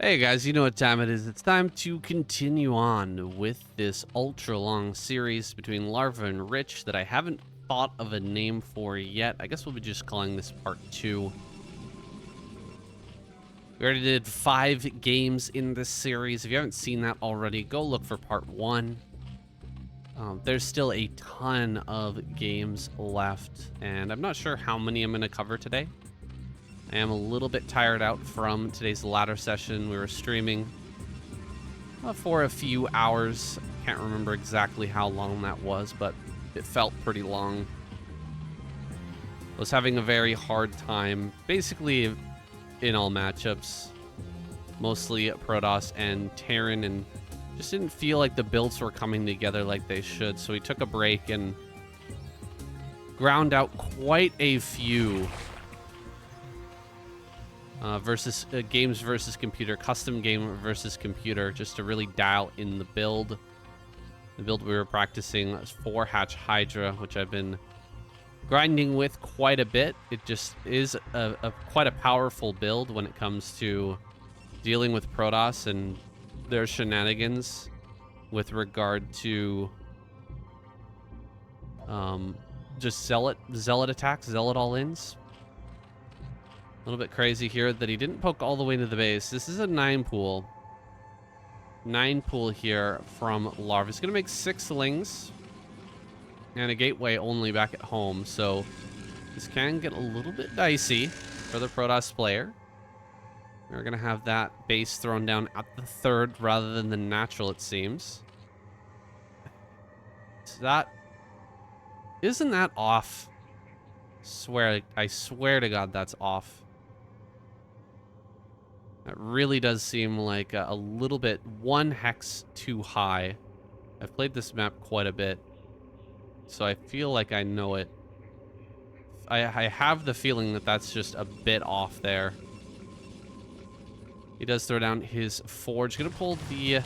Hey guys, you know what time it is. It's time to continue on with this ultra long series between Larva and Rich that I haven't thought of a name for yet. I guess we'll be just calling this part 2. We already did 5 games in this series. If you haven't seen that already, go look for part 1. There's still a ton of games left, and I'm not sure how many I'm going to cover today. I am a little bit tired out from today's ladder session. We were streaming for a few hours. Can't remember exactly how long that was, but it felt pretty long. I was having a very hard time, basically in all matchups. Mostly Protoss and Terran, and just didn't feel like the builds were coming together like they should. So we took a break and ground out quite a few games versus computer, custom game versus computer, just to really dial in the build. The build we were practicing was 4-hatch Hydra, which I've been grinding with quite a bit. It just is quite a powerful build when it comes to dealing with Protoss and their shenanigans with regard to just zealot attacks, zealot all-ins. A little bit crazy here that he didn't poke all the way to the base. This is a 9 pool. 9 pool here from Larva. He's going to make 6 lings and a gateway only back at home. So this can get a little bit dicey for the Protoss player. We're going to have that base thrown down at the 3rd rather than the natural, it seems. So isn't that off? I swear to God that's off. That really does seem like a little bit 1 hex too high. I've played this map quite a bit, so I feel like I know it. I have the feeling that that's just a bit off there. He does throw down his forge. Gonna pull the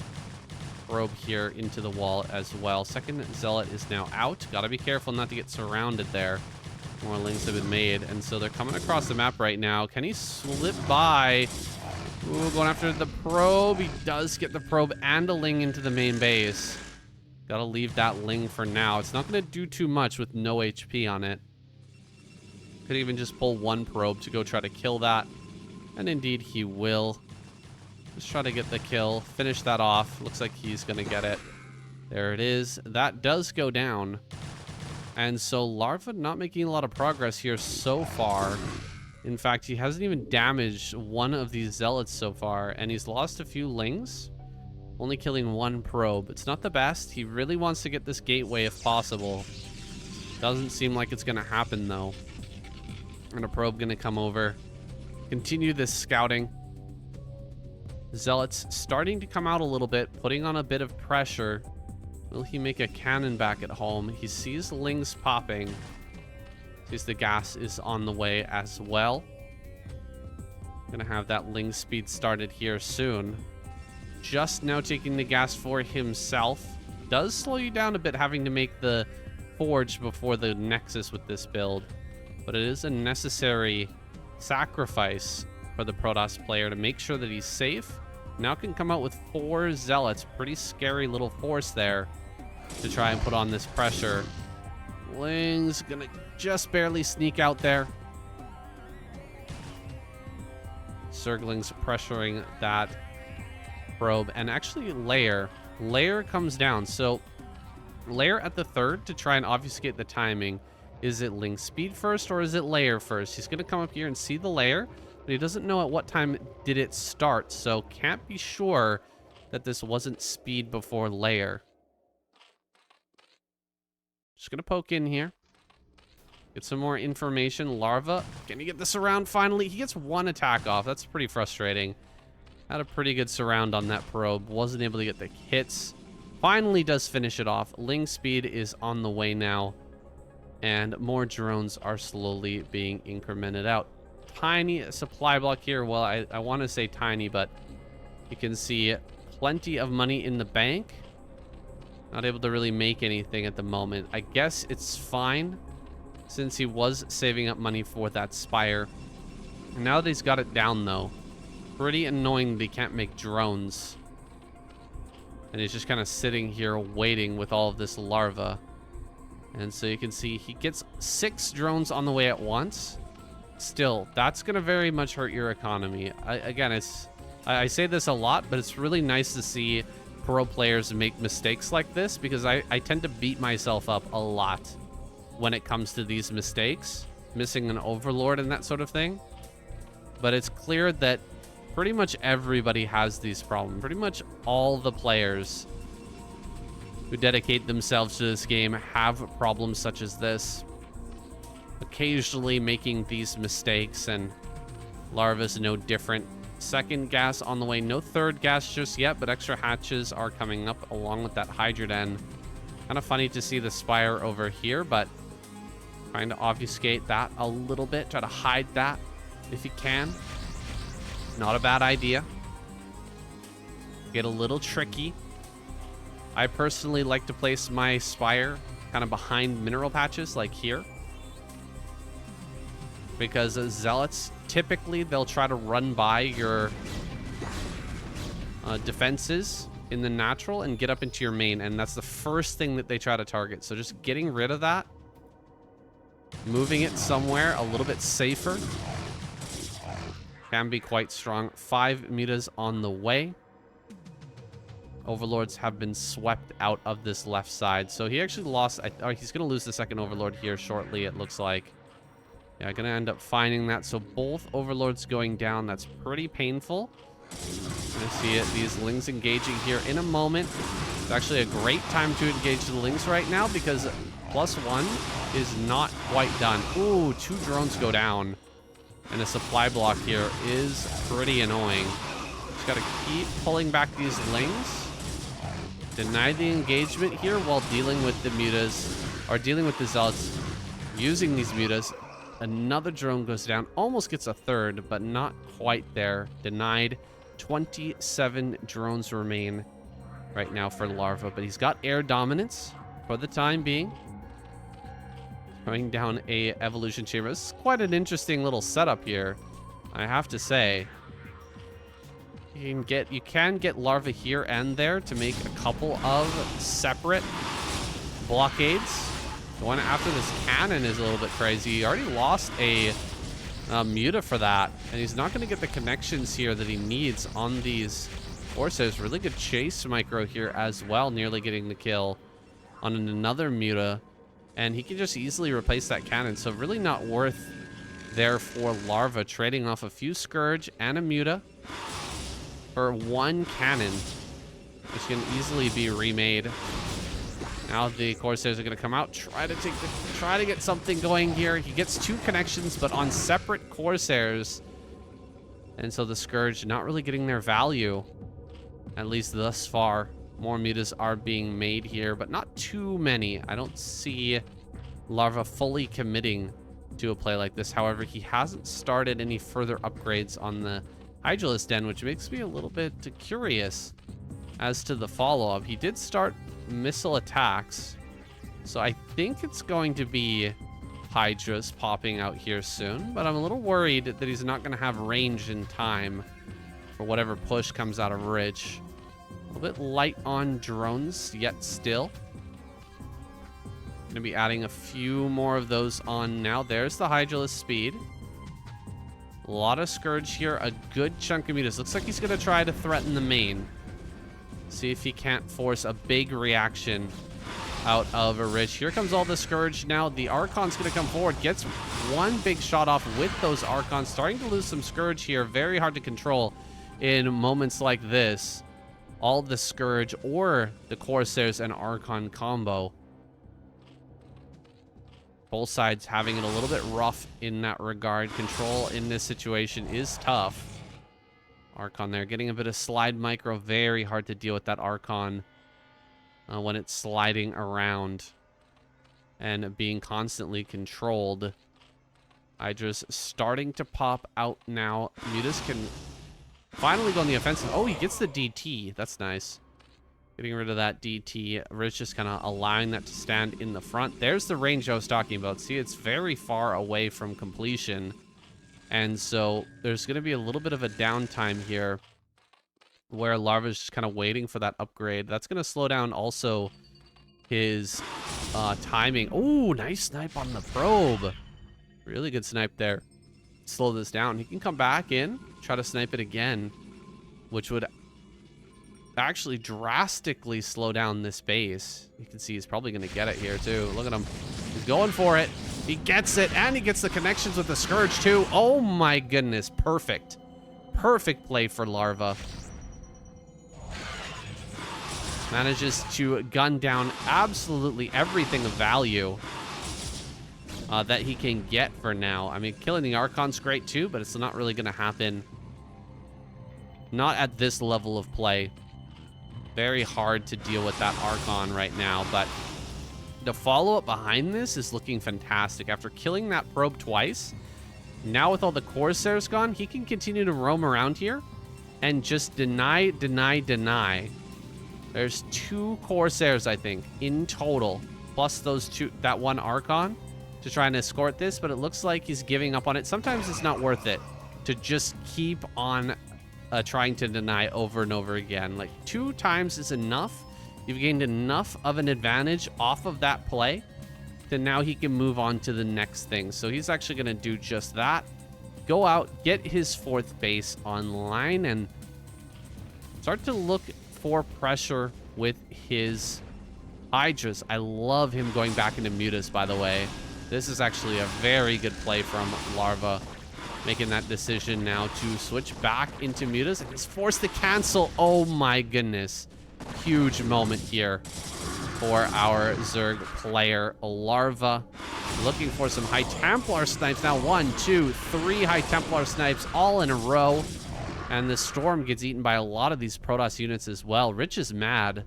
probe here into the wall as well. Second zealot is now out. Gotta be careful not to get surrounded there. More lings have been made, and so they're coming across the map right now. Can he slip by? Ooh, going after the probe. He does get the probe and a ling into the main base. Gotta leave that ling for now. It's not gonna do too much with no HP on it. Could even just pull 1 probe to go try to kill that. And indeed he will. Just try to get the kill. Finish that off. Looks like he's gonna get it. There it is. That does go down. And so Larva not making a lot of progress here so far. In fact, he hasn't even damaged one of these zealots so far, and he's lost a few lings, only killing 1 probe. It's not the best. He really wants to get this gateway if possible. Doesn't seem like it's going to happen, though. And a probe going to come over. Continue this scouting. Zealots starting to come out a little bit, putting on a bit of pressure. Will he make a cannon back at home? He sees lings popping. Sees the gas is on the way as well. Gonna have that ling speed started here soon. Just now taking the gas for himself. Does slow you down a bit having to make the forge before the nexus with this build. But it is a necessary sacrifice for the Protoss player to make sure that he's safe. Now can come out with 4 zealots. Pretty scary little force there to try and put on this pressure. Ling's gonna just barely sneak out there. Zerglings pressuring that probe, and actually Lair comes down. So Lair at the 3rd to try and obfuscate the timing. Is it Ling speed first or is it Lair first? He's gonna come up here and see the Lair, but he doesn't know at what time did it start, so can't be sure that this wasn't speed before Lair. Just gonna poke in here. Get some more information. Larva, can he get the surround finally? He gets 1 attack off. That's pretty frustrating. Had a pretty good surround on that probe. Wasn't able to get the hits. Finally does finish it off. Ling speed is on the way now. And more drones are slowly being incremented out. Tiny supply block here. Well, I want to say tiny, but you can see plenty of money in the bank. Not able to really make anything at the moment. I guess it's fine, since he was saving up money for that spire. Now that he's got it down, though, pretty annoying that he can't make drones. And he's just kind of sitting here waiting with all of this larva. And so you can see he gets 6 drones on the way at once. Still, that's going to very much hurt your economy. Again, I say this a lot, but it's really nice to see pro players make mistakes like this, because I tend to beat myself up a lot when it comes to these mistakes, missing an overlord and that sort of thing. But it's clear that pretty much everybody has these problems. Pretty much all the players who dedicate themselves to this game have problems such as this. Occasionally making these mistakes, and Larva's no different. Second gas on the way. No third gas just yet, but extra hatches are coming up along with that Hydra Den. Kind of funny to see the Spire over here, but trying to obfuscate that a little bit. Try to hide that if you can. Not a bad idea. Get a little tricky. I personally like to place my Spire kind of behind mineral patches like here, because Zealots, typically they'll try to run by your defenses in the natural and get up into your main, and that's the first thing that they try to target. So just getting rid of that, moving it somewhere a little bit safer, can be quite strong. 5 mutas on the way. Overlords have been swept out of this left side, so he actually lost. He's going to lose the second Overlord here shortly, it looks like. Yeah, going to end up finding that. So both Overlords going down. That's pretty painful. Going to see it. These Lings engaging here in a moment. It's actually a great time to engage the Lings right now, because +1 is not quite done. Ooh, 2 drones go down. And a supply block here is pretty annoying. Just got to keep pulling back these Lings. Deny the engagement here while dealing with the mutas, or dealing with the Zealots using these mutas. Another drone goes down. Almost gets a third, but not quite there. Denied. 27 drones remain right now for Larva, but he's got air dominance for the time being. Going down a evolution chamber. This is quite an interesting little setup here, I have to say. You can get Larva here and there to make a couple of separate blockades. Going after this cannon is a little bit crazy. He already lost a muta for that, and he's not going to get the connections here that he needs on these Corsairs. Really good chase micro here as well, nearly getting the kill on another muta, and he can just easily replace that cannon. So really not worth there for Larva, trading off a few Scourge and a muta for 1 cannon, which can easily be remade. Now the Corsairs are going to come out, try to get something going here. He gets 2 connections, but on separate Corsairs. And so the Scourge not really getting their value, at least thus far. More mutas are being made here, but not too many. I don't see Larva fully committing to a play like this. However, he hasn't started any further upgrades on the Hydralisk Den, which makes me a little bit curious as to the follow-up. He did start missile attacks, so I think it's going to be Hydras popping out here soon, but I'm a little worried that he's not going to have range in time for whatever push comes out of Ridge. A little bit light on drones yet still. Going to be adding a few more of those on now. There's the Hydralisk speed. A lot of Scourge here, a good chunk of mutas. Looks like he's going to try to threaten the main. See if he can't force a big reaction out of a Ridge. Here comes all the Scourge now. The Archon's going to come forward. Gets 1 big shot off with those Archons. Starting to lose some Scourge here. Very hard to control in moments like this. All the Scourge or the Corsairs and Archon combo. Both sides having it a little bit rough in that regard. Control in this situation is tough. Archon there getting a bit of slide micro. Very hard to deal with that Archon when it's sliding around and being constantly controlled. Hydra's starting to pop out now. Mutas can finally go on the offensive. Oh, he gets the DT. That's nice. Getting rid of that DT. Ridge just kind of allowing that to stand in the front. There's the range I was talking about. See, it's very far away from completion. And so there's going to be a little bit of a downtime here where Larva's just kind of waiting for that upgrade. That's going to slow down also his timing. Oh, nice snipe on the probe. Really good snipe there. Slow this down. He can come back in, try to snipe it again, which would actually drastically slow down this base. You can see he's probably going to get it here too. Look at him. He's going for it. He gets it, and he gets the connections with the Scourge too. Oh my goodness. Perfect. Perfect play for Larva. Manages to gun down absolutely everything of value that he can get for now. I mean, killing the Archon's great too, but it's not really going to happen. Not at this level of play. Very hard to deal with that Archon right now, but the follow-up behind this is looking fantastic. After killing that probe twice, now with all the Corsairs gone, he can continue to roam around here and just deny. There's 2 Corsairs, I think, in total, plus those 2, that one Archon, to try and escort this, but it looks like he's giving up on it. Sometimes it's not worth it to just keep on trying to deny over and over again. Like 2 times is enough. You've gained enough of an advantage off of that play that now he can move on to the next thing. So he's actually going to do just that. Go out, get his 4th base online, and start to look for pressure with his Hydras. I love him going back into Mutas, by the way. This is actually a very good play from Larva, making that decision now to switch back into Mutas, and he's forced to cancel. Oh my goodness. Huge moment here for our Zerg player. Larva looking for some High Templar snipes now. 1, 2, 3 High Templar snipes all in a row. And the Storm gets eaten by a lot of these Protoss units as well. Rich is mad.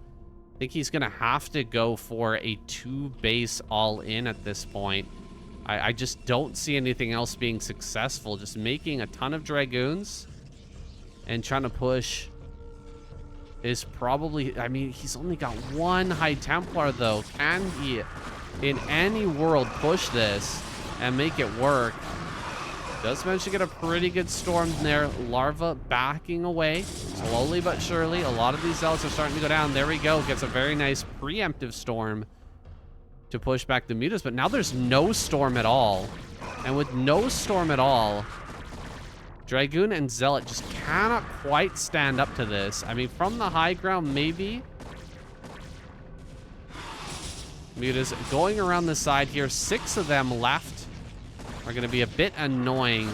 I think he's going to have to go for a 2 base all-in at this point. I just don't see anything else being successful. Just making a ton of Dragoons and trying to push is probably... I mean, he's only got 1 High Templar, though. Can he, in any world, push this and make it work? Does manage to get a pretty good Storm there. Larva backing away slowly but surely. A lot of these Zealots are starting to go down. There we go. Gets a very nice preemptive Storm to push back the Mutas, but now there's no Storm at all. And with no Storm at all, Dragoon and Zealot just cannot quite stand up to this. I mean, from the high ground, maybe. Mutas going around the side here. 6 of them left. Are going to be a bit annoying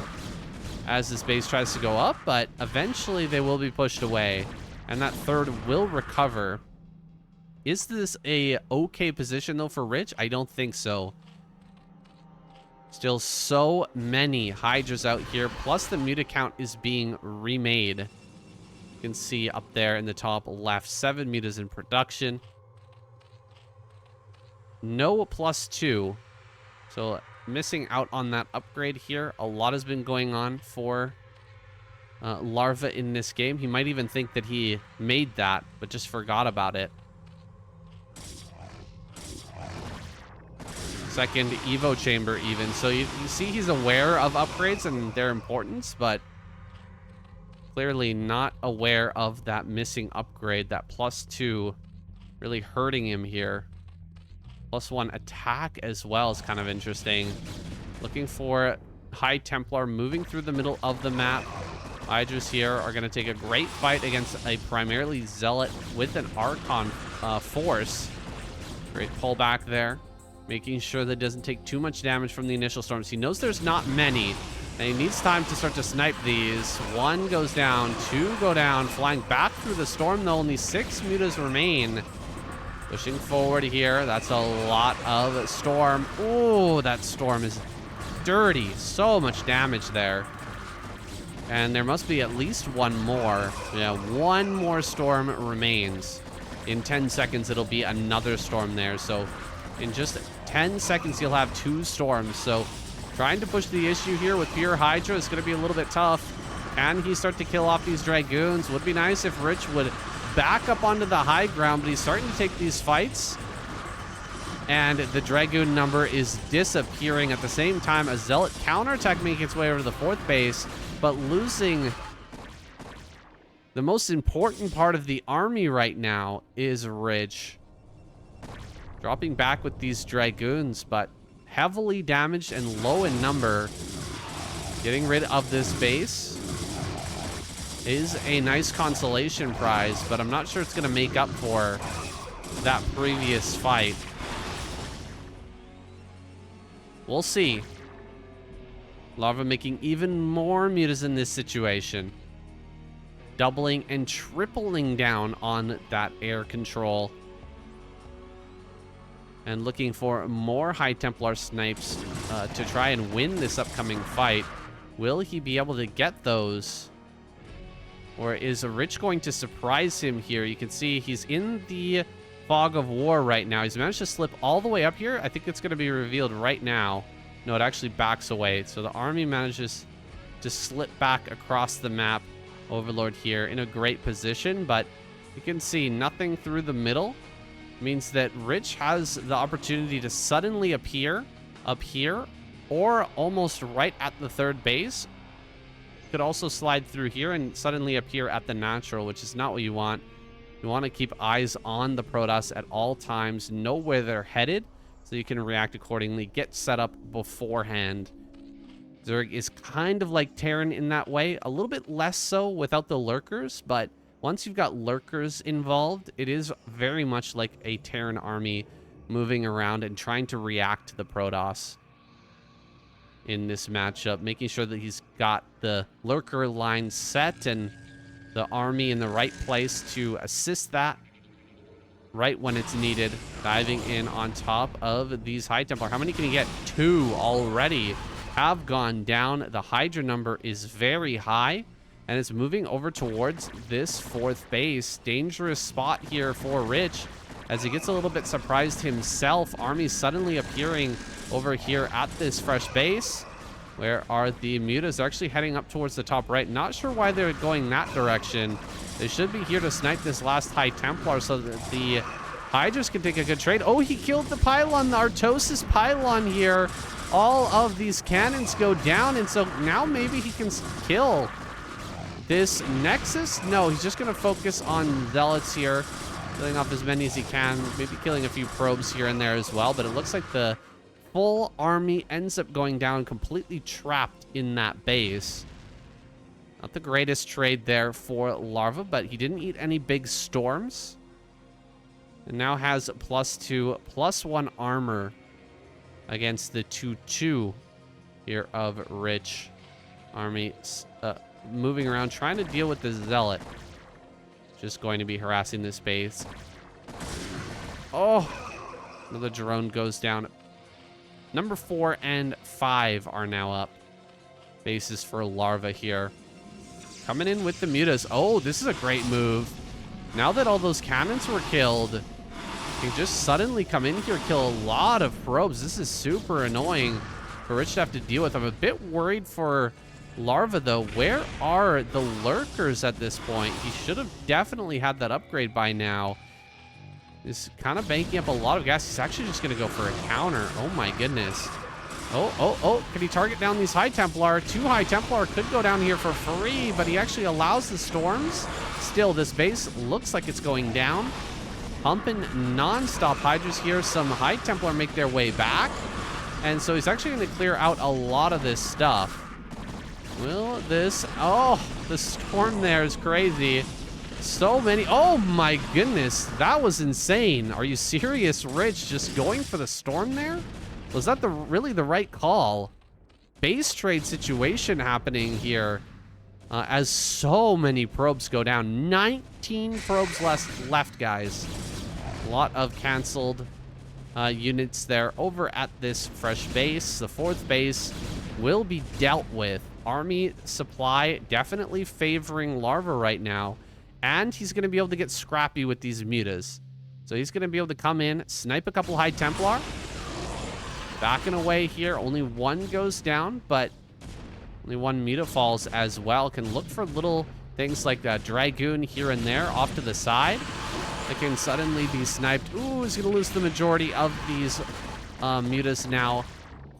as this base tries to go up, but eventually they will be pushed away, and that 3rd will recover. Is this a okay position, though, for Rich? I don't think so. Still so many Hydras out here, plus the Muta count is being remade. You can see up there in the top left, 7 Mutas in production. No +2. So missing out on that upgrade here. A lot has been going on for Larva in this game. He might even think that he made that, but just forgot about it. 2nd Evo chamber even. So you see he's aware of upgrades and their importance, but clearly not aware of that missing upgrade. That +2 really hurting him here. +1 attack as well is kind of interesting. Looking for High Templar moving through the middle of the map. Hydras here are going to take a great fight against a primarily Zealot with an Archon force. Great pullback there. Making sure that it doesn't take too much damage from the initial storms. He knows there's not many, and he needs time to start to snipe these. 1 goes down, 2 go down. Flying back through the storm, though. Only 6 Mutas remain. Pushing forward here. That's a lot of Storm. Oh, that Storm is dirty. So much damage there. And there must be at least 1 more. Yeah, 1 more Storm remains. In 10 seconds, it'll be another Storm there. So in just 10 seconds, you'll have 2 Storms. So trying to push the issue here with pure Hydra is going to be a little bit tough. Can he start to kill off these Dragoons? Would be nice if Rich would back up onto the high ground, but he's starting to take these fights And the Dragoon number is disappearing at the same time. A Zealot counterattack making its way over to the 4th base, but losing the most important part of the army right now is Rich. Dropping back with these Dragoons, but heavily damaged and low in number. Getting rid of this base is a nice consolation prize, but I'm not sure it's going to make up for that previous fight. We'll see. Larva making even more mutas in this situation. Doubling and tripling down on that air control. And looking for more High Templar snipes to try and win this upcoming fight. Will he be able to get those? Or is Rich going to surprise him here? You can see he's in the fog of war right now. He's managed to slip all the way up here. I think it's going to be revealed right now. No, it actually backs away. So the army manages to slip back across the map. Overlord here in a great position, but you can see nothing through the middle. Means that Rich has the opportunity to suddenly appear up here or almost right at the 3rd base. Could also slide through here and suddenly appear at the natural, which is not what you want. You want to keep eyes on the Protoss at all times, know where they're headed, so you can react accordingly, get set up beforehand. Zerg is kind of like Terran in that way, a little bit less so without the lurkers, but once you've got lurkers involved, it is very much like a Terran army moving around and trying to react to the Protoss in this matchup, making sure that he's got the lurker line set and the army in the right place to assist that right when it's needed. Diving in on top of these High Templar. How many can he get? 2 already have gone down. The Hydra number is very high, and it's moving over towards this 4th base. Dangerous spot here for Rich as he gets a little bit surprised himself. Army suddenly appearing over here at this fresh base. Where are the mutas? They're actually heading up towards the top right. Not sure why they're going that direction. They should be here to snipe this last High Templar so that the Hydras can take a good trade. Oh, he killed the pylon, the Artosis pylon here. All of these cannons go down, and so now maybe he can kill this Nexus. No, he's just going to focus on Zealots here, killing off as many as he can, maybe killing a few probes here and there as well, but it looks like the full army ends up going down completely trapped in that base. Not the greatest trade there for Larva, but he didn't eat any big storms. And now has +2, +1 armor against the 2/2 here of Rich. Army moving around, trying to deal with the Zealot. Just going to be harassing this base. Oh, another drone goes down. Number 4 and 5 are now up. Bases for Larva here. Coming in with the mutas. Oh, this is a great move. Now that all those cannons were killed, you can just suddenly come in here, kill a lot of probes. This is super annoying for Rich to have to deal with. I'm a bit worried for Larva, though. Where are the lurkers at this point? He should have definitely had that upgrade by now. He's kind of banking up a lot of gas. He's actually just going to go for a counter. Oh, my goodness. Oh. Can he target down these High Templar? 2 High Templar could go down here for free, but he actually allows the storms. Still, this base looks like it's going down. Pumping non-stop Hydras here. Some High Templar make their way back. And so he's actually going to clear out a lot of this stuff. Will this... Oh, the storm there is crazy. So many. Oh, my goodness. That was insane. Are you serious, Rich? Just going for the storm there? Was that really the right call? Base trade situation happening here. As so many probes go down. 19 probes left, guys. A lot of canceled units there over at this fresh base. The 4th base will be dealt with. Army supply definitely favoring Larva right now. And he's going to be able to get scrappy with these mutas. So he's going to be able to come in, snipe a couple High Templar. Backing away here. Only 1 goes down, but only 1 muta falls as well. Can look for little things like that Dragoon here and there off to the side. that can suddenly be sniped. Ooh, he's going to lose the majority of these mutas now.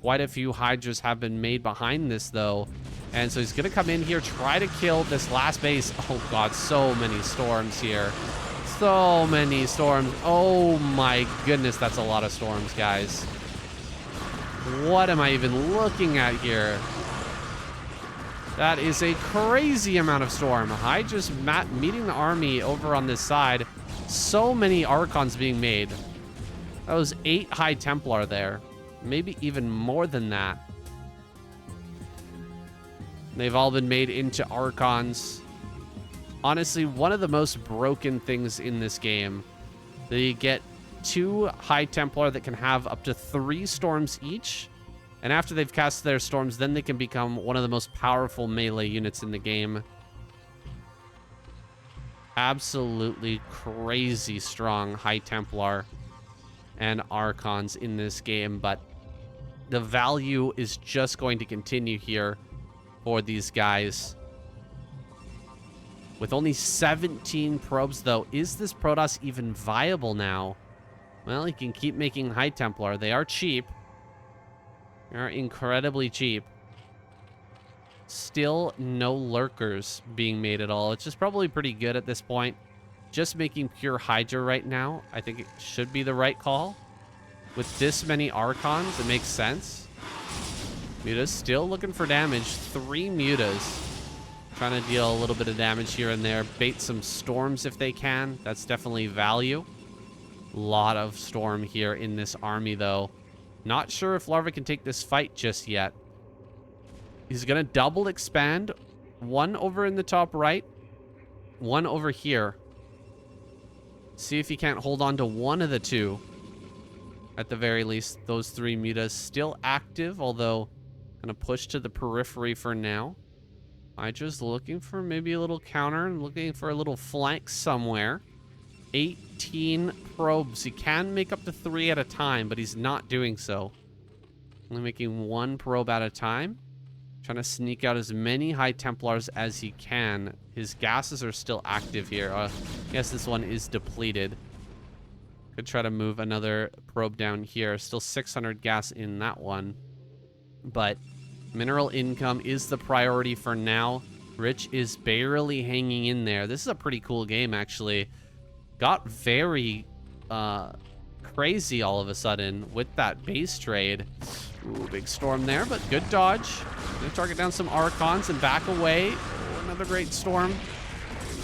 Quite a few Hydras have been made behind this, though. And so he's going to come in here, try to kill this last base. Oh, God, so many storms here. So many storms. Oh, my goodness, that's a lot of storms, guys. What am I even looking at here? That is a crazy amount of storm. Hydra's meeting the army over on this side. So many Archons being made. That was 8 High Templar there. Maybe even more than that. They've all been made into Archons. Honestly, one of the most broken things in this game. They get 2 High Templar that can have up to 3 storms each. And after they've cast their storms, then they can become one of the most powerful melee units in the game. Absolutely crazy strong High Templar and Archons in this game, but the value is just going to continue here for these guys. With only 17 probes, though, is this Protoss even viable now? Well, he can keep making High Templar. They are cheap. They are incredibly cheap. Still no lurkers being made at all, which is probably pretty good at this point. Just making pure Hydra right now, I think it should be the right call. With this many Archons, it makes sense. Mutas still looking for damage. 3 Mutas. Trying to deal a little bit of damage here and there. Bait some storms if they can. That's definitely value. Lot of storm here in this army, though. Not sure if Larva can take this fight just yet. He's going to double expand. 1 over in the top right. 1 over here. See if he can't hold on to one of the 2. At the very least, those 3 mutas still active, although going to push to the periphery for now. Hydra's looking for maybe a little counter and looking for a little flank somewhere. 18 probes. He can make up to 3 at a time, but he's not doing so. Only making 1 probe at a time. Trying to sneak out as many High Templars as he can. His gases are still active here. I guess this one is depleted. Could try to move another probe down here. Still 600 gas in that one. But mineral income is the priority for now. Rich is barely hanging in there. This is a pretty cool game, actually. Got very crazy all of a sudden with that base trade. Ooh, big storm there, but good dodge. Gonna target down some Archons and back away. Ooh, another great storm.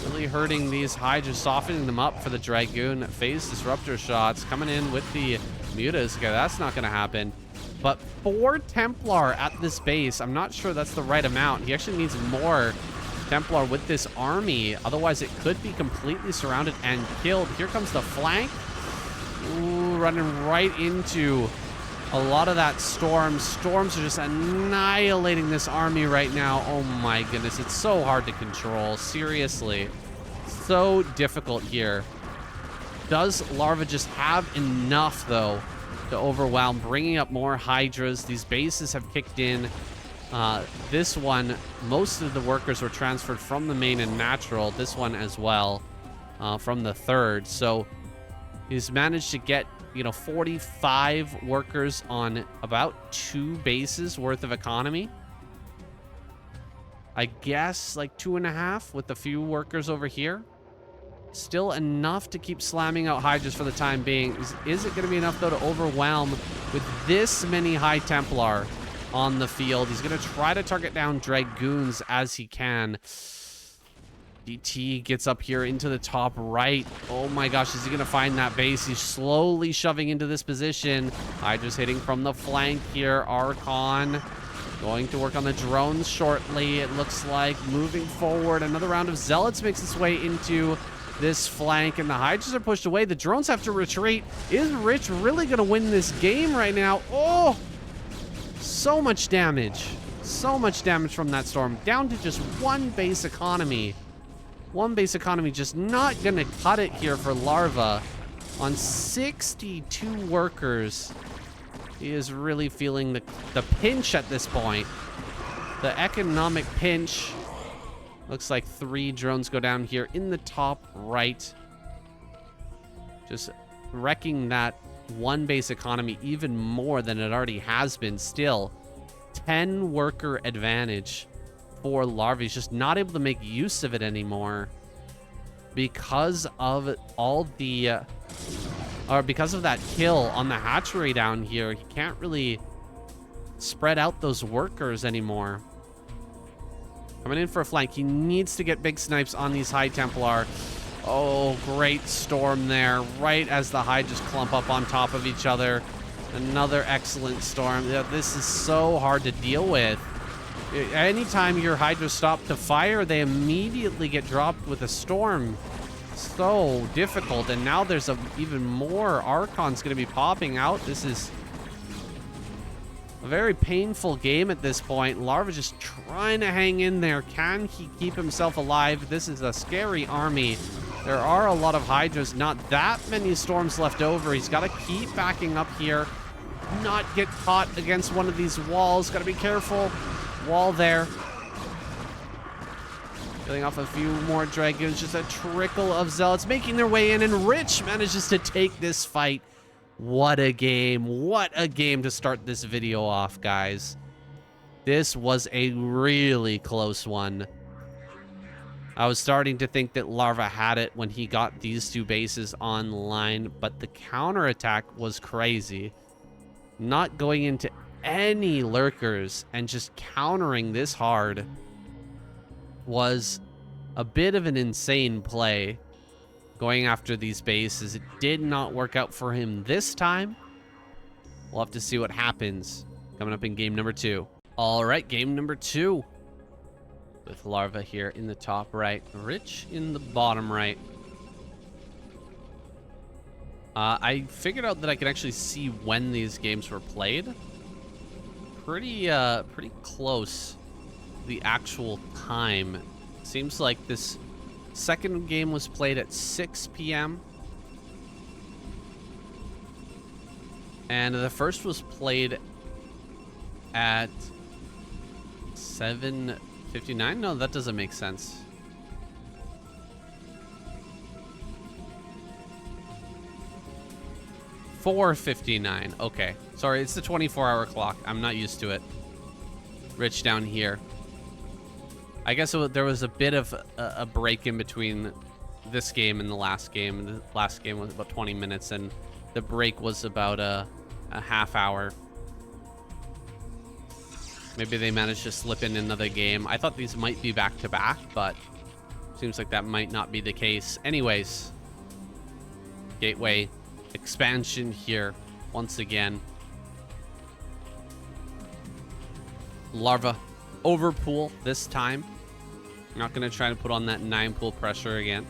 Really hurting these Hydras, softening them up for the Dragoon. Phase Disruptor shots coming in with the Mutas. Okay, that's not going to happen. But 4 Templar at this base. I'm not sure that's the right amount. He actually needs more Templar with this army. Otherwise, it could be completely surrounded and killed. Here comes the flank. Ooh, running right into a lot of that storm. Storms are just annihilating this army right now. Oh my goodness, it's so hard to control. Seriously. So difficult here. Does Larva just have enough, though, to overwhelm? Bringing up more Hydras. These bases have kicked in. This one, most of the workers were transferred from the main and natural. This one as well, from the 3rd. So he's managed to get 45 workers on about 2 bases worth of economy. I guess like 2.5 with a few workers over here. Still enough to keep slamming out Hydras for the time being. Is it going to be enough, though, to overwhelm with this many High Templar on the field? He's going to try to target down Dragoons as he can. DT gets up here into the top right. Oh my gosh, is he going to find that base? He's slowly shoving into this position. Hydra's hitting from the flank here. Archon going to work on the drones shortly, it looks like. Moving forward, another round of Zealots makes its way into this flank, and the Hydras are pushed away. The drones have to retreat. Is Rich really going to win this game right now? Oh, so much damage. So much damage from that storm. Down to just 1 base economy. 1 base economy just not gonna cut it here for Larva. On 62 workers, he is really feeling the pinch at this point. The economic pinch. Looks like 3 drones go down here in the top right. Just wrecking that one base economy even more than it already has been. Still, 10 worker advantage for Larva. He's just not able to make use of it anymore because of all the or because of that kill on the hatchery down here. He can't really spread out those workers anymore. Coming in for a flank. He needs to get big snipes on these High Templar. Oh, great storm there, right as the Hydras clump up on top of each other. Another excellent storm. Yeah, this is so hard to deal with. Anytime your Hydras stop to fire, they immediately get dropped with a storm. So difficult. And now there's even more Archons going to be popping out. This is a very painful game at this point. Larva just trying to hang in there. Can he keep himself alive? This is a scary army. There are a lot of Hydras, not that many storms left over. He's got to keep backing up here. Not get caught against one of these walls. Got to be careful. Wall there. Killing off a few more Dragoons. Just a trickle of Zealots making their way in, and Rich manages to take this fight. What a game. What a game to start this video off, guys. This was a really close one. I was starting to think that Larva had it when he got these two bases online, but the counterattack was crazy. Not going into any lurkers and just countering this hard was a bit of an insane play. Going after these bases, it did not work out for him this time. We'll have to see what happens coming up in game number 2. All right, game number 2. With Larva here in the top right, Rich in the bottom right. I figured out that I could actually see when these games were played. Pretty close to the actual time. Seems like this second game was played at 6 p.m. And the first was played at 7:59? No, that doesn't make sense. $4:59. Okay. Sorry, it's the 24-hour clock. I'm not used to it. Rich down here. I guess there was a bit of a break in between this game and the last game. The last game was about 20 minutes, and the break was about a half hour. Maybe they managed to slip in another game. I thought these might be back-to-back, but seems like that might not be the case. Anyways, Gateway expansion here once again. Larva overpool this time. Not going to try to put on that 9-pool pressure again.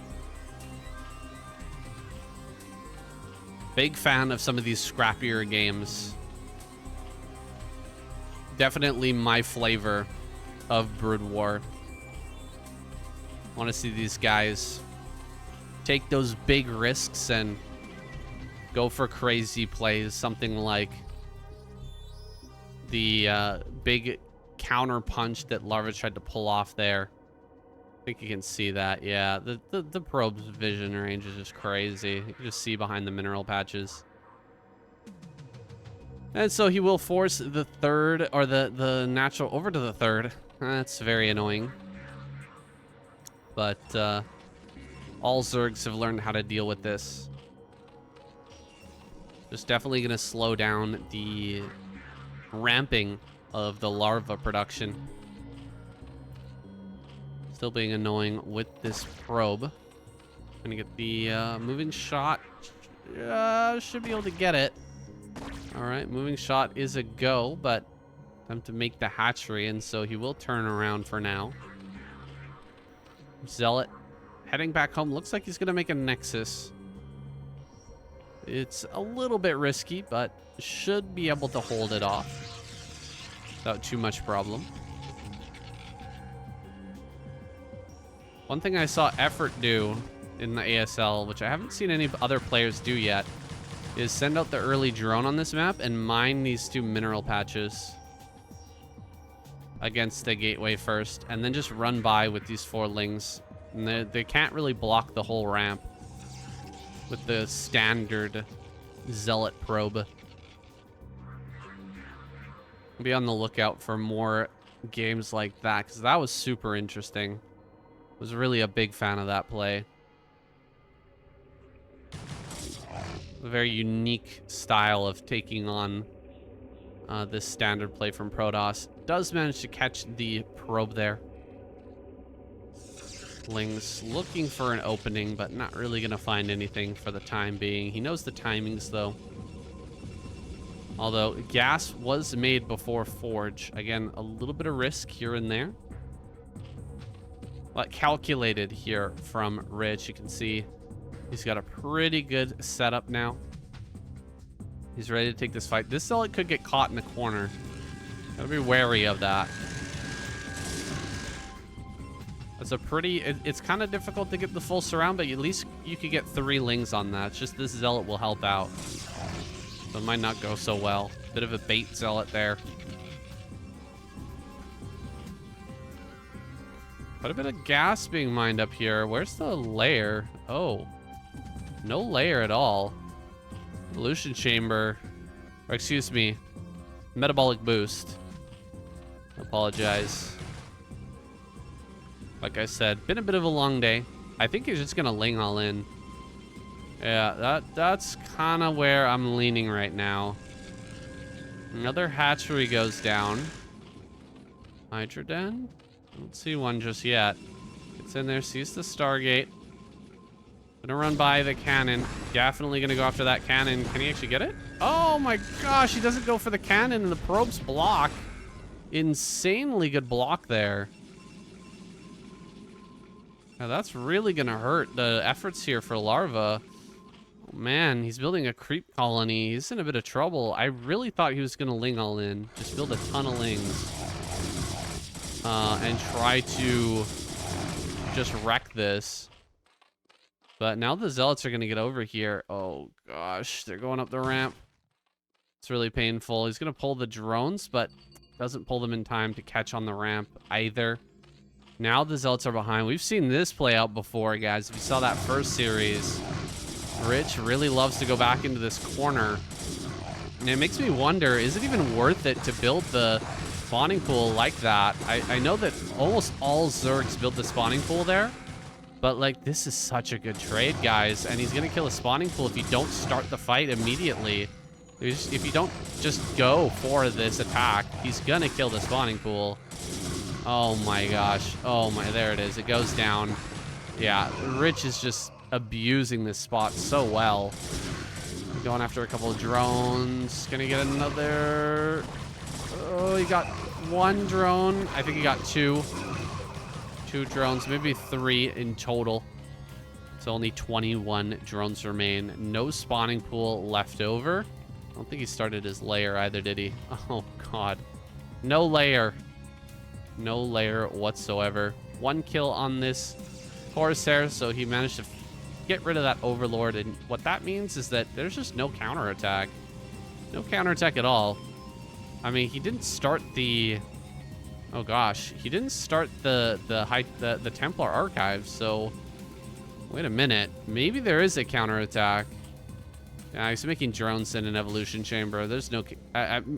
Big fan of some of these scrappier games. Definitely my flavor of Broodwar. Want to see these guys take those big risks and go for crazy plays. Something like the big counter punch that Larva tried to pull off there. I think you can see that. Yeah, the probe's vision range is just crazy. You can just see behind the mineral patches. And so he will force the third, or the natural over to the third. That's very annoying. But all Zergs have learned how to deal with this. Just definitely going to slow down the ramping of the Larva production. Still being annoying with this probe. Gonna get the moving shot. Should be able to get it. All right, moving shot is a go, but time to make the hatchery, and so he will turn around for now. Zealot heading back home. Looks like he's gonna make a Nexus. It's a little bit risky, but should be able to hold it off without too much problem. One thing I saw Effort do in the ASL, which I haven't seen any other players do yet, is send out the early drone on this map and mine these two mineral patches against the gateway first, and then just run by with these 4 lings. And they can't really block the whole ramp. with the standard Zealot probe. Be on the lookout for more games like that, because that was super interesting. Was really a big fan of that play. A very unique style of taking on this standard play from Protoss. Does manage to catch the probe there. Ling's looking for an opening, but not really going to find anything for the time being. He knows the timings, though. Although, gas was made before Forge. Again, a little bit of risk here and there. But calculated here from Rich. You can see he's got a pretty good setup now. He's ready to take this fight. This Zealot could get caught in the corner. Gotta be wary of that. It's a pretty... It's kind of difficult to get the full surround, but at least you could get 3 Lings on that. It's just this Zealot will help out. So it might not go so well. Bit of a bait Zealot there. Quite a bit of gas being mined up here. Where's the layer? Oh. No layer at all. Evolution chamber. Or excuse me. Metabolic boost. Apologize. Like I said, been a bit of a long day. I think he's just gonna Ling all in. Yeah, that's kind of where I'm leaning right now. Another hatchery goes down. Hydra Den? Don't see one just yet. Gets in there, sees the Stargate. Gonna run by the cannon. Definitely gonna go after that cannon. Can he actually get it? Oh my gosh, he doesn't go for the cannon and the probes block. Insanely good block there. Now that's really gonna hurt the efforts here for Larva. Oh, man, he's building a creep colony. He's in a bit of trouble. I really thought he was gonna Ling all in. Just build a ton of Lings. And try to just wreck this. But now the Zealots are gonna get over here. Oh gosh, they're going up the ramp. It's really painful. He's gonna pull the drones, but doesn't pull them in time to catch on the ramp either. Now the Zealots are behind. We've seen this play out before, guys. If you saw that first series, Rich really loves to go back into this corner. And it makes me wonder, is it even worth it to build the spawning pool like that? I know that almost all Zergs build the spawning pool there, but like, this is such a good trade, guys. And he's gonna kill a spawning pool if you don't start the fight immediately. If you don't just go for this attack, he's gonna kill the spawning pool. Oh my gosh. Oh my, there it is. It goes down. Yeah, Rich is just abusing this spot so well. Going after a couple of drones. Gonna get another... Oh, he got 1 drone. I think he got 2. 2 drones, maybe 3 in total. So only 21 drones remain. No spawning pool left over. I don't think he started his lair either, did he? Oh, God. No lair. No lair whatsoever. 1 kill on this Corsair, so he managed to get rid of that Overlord. And what that means is that there's just no counterattack. No counterattack at all. I mean, he didn't start the... Oh gosh, he didn't start the Templar Archive, so... Wait a minute. Maybe there is a counterattack. Yeah, he's making drones in an evolution chamber. There's no...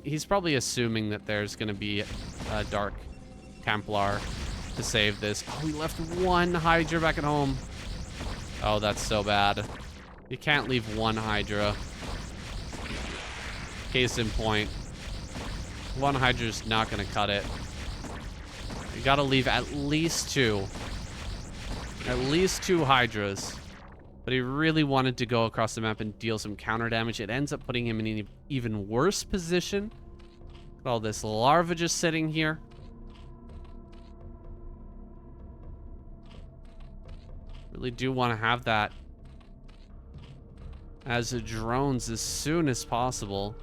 he's probably assuming that there's going to be a Dark Templar to save this. Oh, he left 1 Hydra back at home. Oh, that's so bad. You can't leave 1 Hydra. Case in point. 1 Hydra's not going to cut it. You got to leave at least 2. At least 2 Hydras. But he really wanted to go across the map and deal some counter damage. It ends up putting him in an even worse position. Look at all this Larva just sitting here. Really do want to have that as a drones as soon as possible.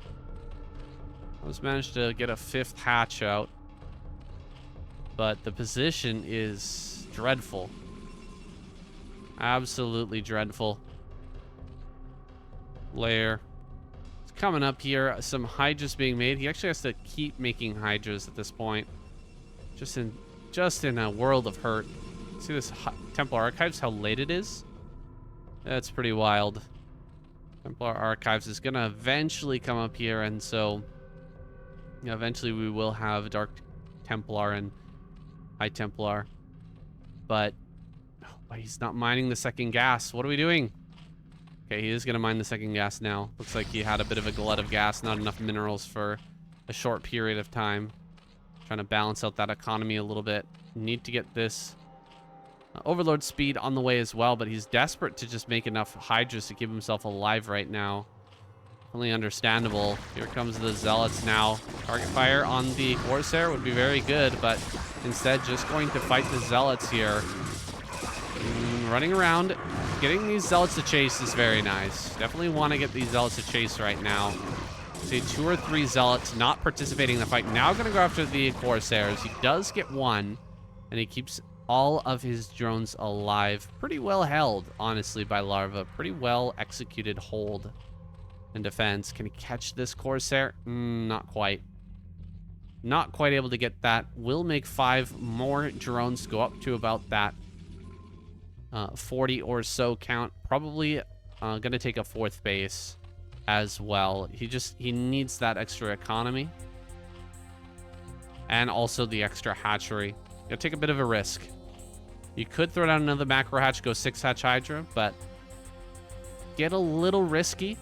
I was managed to get a 5th hatch out, but the position is dreadful. Absolutely dreadful. Lair. It's coming up here. Some Hydras being made. He actually has to keep making Hydras at this point. Just in a world of hurt. See this Templar Archives, how late it is? That's pretty wild. Templar Archives is going to eventually come up here, and so eventually we will have Dark Templar and High Templar. But he's not mining the second gas. What are we doing? Okay, he is going to mine the second gas now. Looks like he had a bit of a glut of gas, not enough minerals for a short period of time. Trying to balance out that economy a little bit. Need to get this Overlord speed on the way as well, but he's desperate to just make enough Hydras to keep himself alive right now. Only understandable. Here comes the Zealots now. Target fire on the Corsair would be very good, but instead just going to fight the Zealots here. Running around. Getting these Zealots to chase is very nice. Definitely want to get these Zealots to chase right now. See 2 or 3 Zealots not participating in the fight. Now going to go after the Corsairs. He does get one, and he keeps all of his drones alive. Pretty well held, honestly, by Larva. Pretty well executed hold and defense. Can he catch this Corsair? Not quite. Not quite able to get that. Will make 5 more drones to go up to about that 40 or so count. Probably gonna take a 4th base as well. He needs that extra economy and also the extra hatchery. Gonna take a bit of a risk. You could throw down another macro hatch, go 6 hatch Hydra, but get a little risky.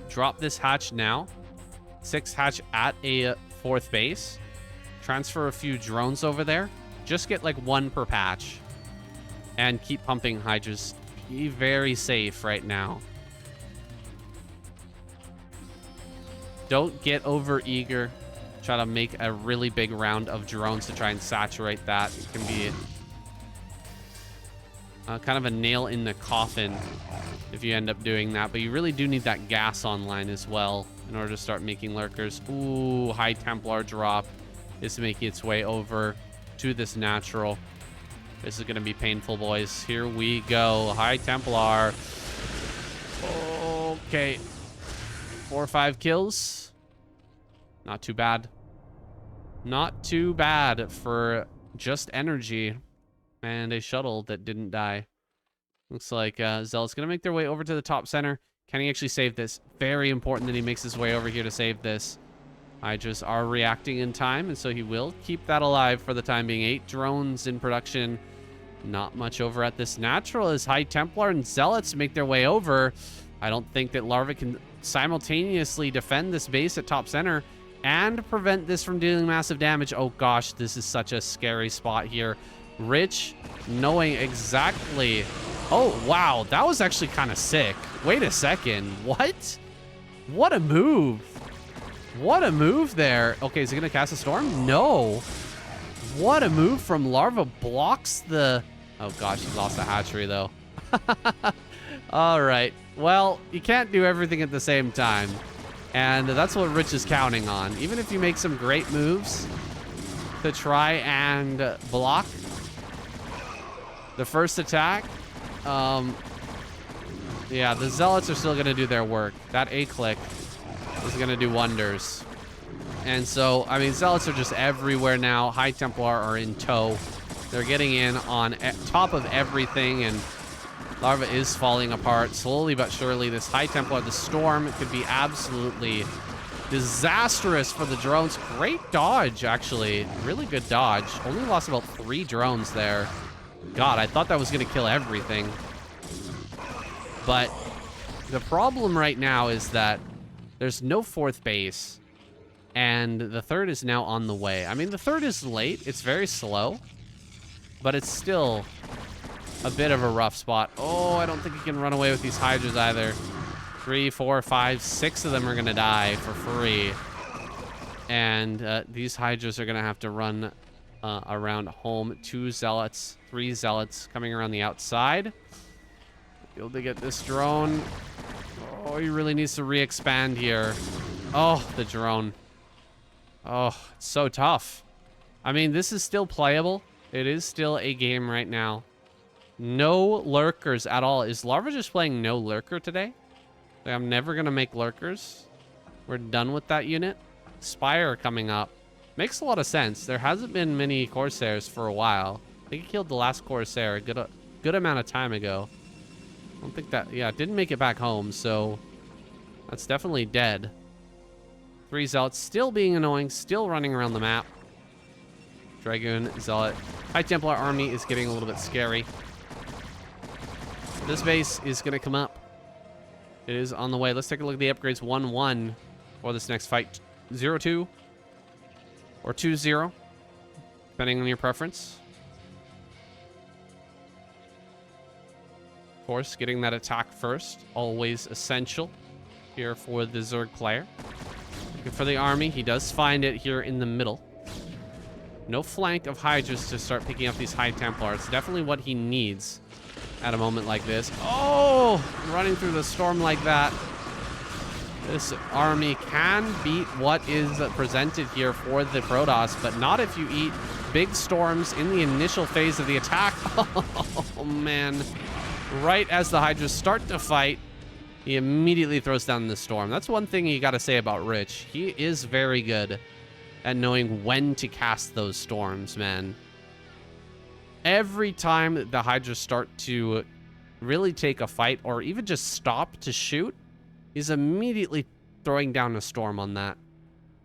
Drop this hatch now. 6 hatch at a 4th base. Transfer a few drones over there. Just get like 1 per patch. And keep pumping Hydras. Be very safe right now. Don't get over eager. Try to make a really big round of drones to try and saturate that. It can be kind of a nail in the coffin if you end up doing that. But you really do need that gas online as well in order to start making lurkers. Ooh, High Templar drop is making its way over to this natural. This is going to be painful, boys. Here we go. High Templar. Okay. 4 or 5 kills. Not too bad. Not too bad for just energy and a shuttle that didn't die. Looks like Zealot's going to make their way over to the top center. Can he actually save this? Very important that he makes his way over here to save this. Hydras are reacting in time, and so he will keep that alive for the time being. 8 drones in production. Not much over at this natural as High Templar and Zealots make their way over. I don't think that Larva can simultaneously defend this base at top center and prevent this from dealing massive damage. Oh gosh, this is such a scary spot here. Rich knowing exactly... Oh, wow, that was actually kind of sick. Wait a second. What? What a move. What a move there. Okay, is he going to cast a storm? No. What a move from Larva. Blocks the... Oh gosh, he lost the hatchery though. All right. Well, you can't do everything at the same time. And that's what Rich is counting on. Even if you make some great moves to try and block the first attack, yeah, the Zealots are still going to do their work. That A-click is going to do wonders. And so, I mean, Zealots are just everywhere now. High Templar are in tow. They're getting in on top of everything, and Larva is falling apart slowly but surely. This High Templar, the storm, could be absolutely disastrous for the drones. Great dodge, actually. Really good dodge. Only lost about 3 drones there. God, I thought that was going to kill everything. But the problem right now is that there's no 4th base, and the 3rd is now on the way. I mean, the 3rd is late. It's very slow, but it's still a bit of a rough spot. Oh, I don't think he can run away with these Hydras either. 3, 4, 5, 6 of them are going to die for free. And these Hydras are going to have to run around home. 2 Zealots, 3 Zealots coming around the outside. Be able to get this drone. Oh, he really needs to re-expand here. Oh, the drone. Oh, it's so tough. I mean, this is still playable. It is still a game right now. No lurkers at all. Is Larva just playing no lurker today? Like, I'm never going to make lurkers. We're done with that unit. Spire coming up. Makes a lot of sense. There hasn't been many Corsairs for a while. I think he killed the last Corsair a good amount of time ago. I don't think that... Yeah, it didn't make it back home, so... That's definitely dead. 3 Zealots still being annoying, still running around the map. Dragoon, Zealot. High Templar army is getting a little bit scary. This base is going to come up. It is on the way. Let's take a look at the upgrades. 1-1 for this next fight. 0-2 or 2-0, depending on your preference. Of course, getting that attack first, always essential here for the Zerg player. Looking for the army. He does find it here in the middle. No flank of Hydras to start picking up these High Templars. Definitely what he needs at a moment like this. Oh, running through the storm like that. This army can beat what is presented here for the Protoss, but not if you eat big storms in the initial phase of the attack. Oh, man. Right as the Hydras start to fight, he immediately throws down the storm. That's one thing you got to say about Rich. He is very good at knowing when to cast those storms, man. Every time the Hydras start to really take a fight or even just stop to shoot, he's immediately throwing down a storm on that.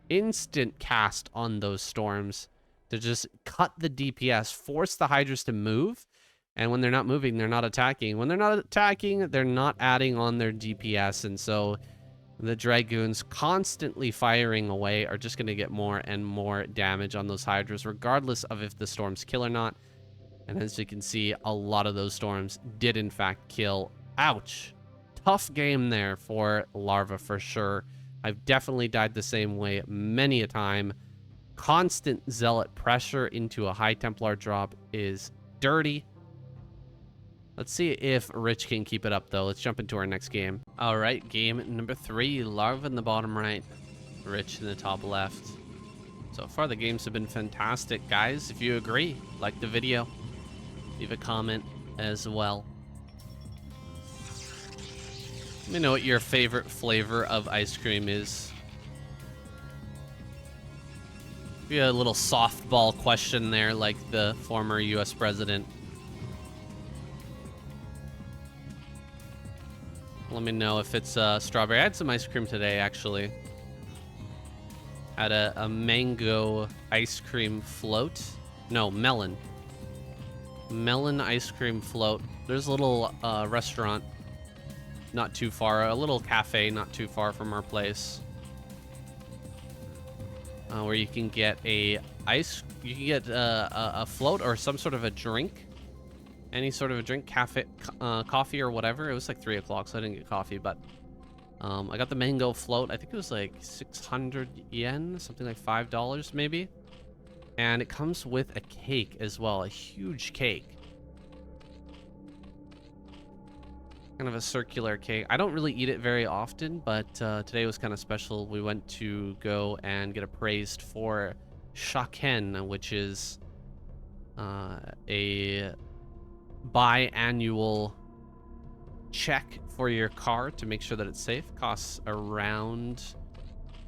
Instant cast on those storms to just cut the DPS, force the Hydras to move. And when they're not moving, they're not attacking. When they're not attacking, they're not adding on their DPS. And so the Dragoons constantly firing away are just going to get more and more damage on those Hydras, regardless of if the storms kill or not. And as you can see, a lot of those storms did in fact kill. Ouch. Tough game there for Larva for sure. I've definitely died the same way many a time. Constant Zealot pressure into a High Templar drop is dirty. Let's see if Rich can keep it up, though. Let's jump into our next game. All right, game number 3. Larva in the bottom right, Rich in the top left. So far, the games have been fantastic. Guys, if you agree, like the video. Leave a comment as well. Let me know what your favorite flavor of ice cream is. Be a little softball question there, like the former U.S. president. Let me know if it's strawberry. I had some ice cream today, actually. Had a mango ice cream float. No, melon. Melon ice cream float. There's a little restaurant not too far. A little cafe not too far from our place. Where you can get a float or some sort of a drink. Any sort of a drink, cafe, coffee or whatever. It was like 3 o'clock, so I didn't get coffee, but I got the mango float. I think it was like 600 yen, something like $5 maybe. And it comes with a cake as well, a huge cake. Kind of a circular cake. I don't really eat it very often, but today was kind of special. We went to go and get appraised for shaken, which is a biannual check for your car to make sure that it's safe. Costs around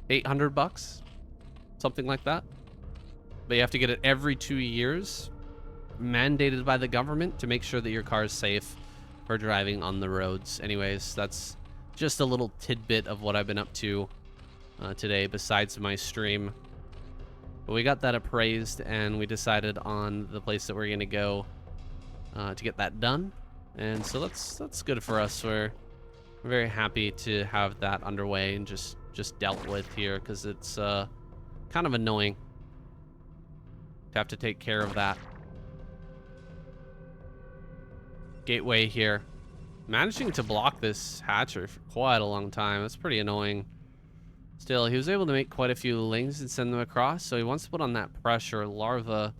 $800, something like that. But you have to get it every 2 years, mandated by the government to make sure that your car is safe for driving on the roads. Anyways, that's just a little tidbit of what I've been up to today besides my stream. But we got that appraised and we decided on the place that we're gonna go to get that done. And so that's good for us. We're very happy to have that underway and just dealt with here, because it's kind of annoying to have to take care of that. Gateway here. Managing to block this hatchery for quite a long time. That's pretty annoying. Still, he was able to make quite a few lings and send them across, so he wants to put on that pressure. Larva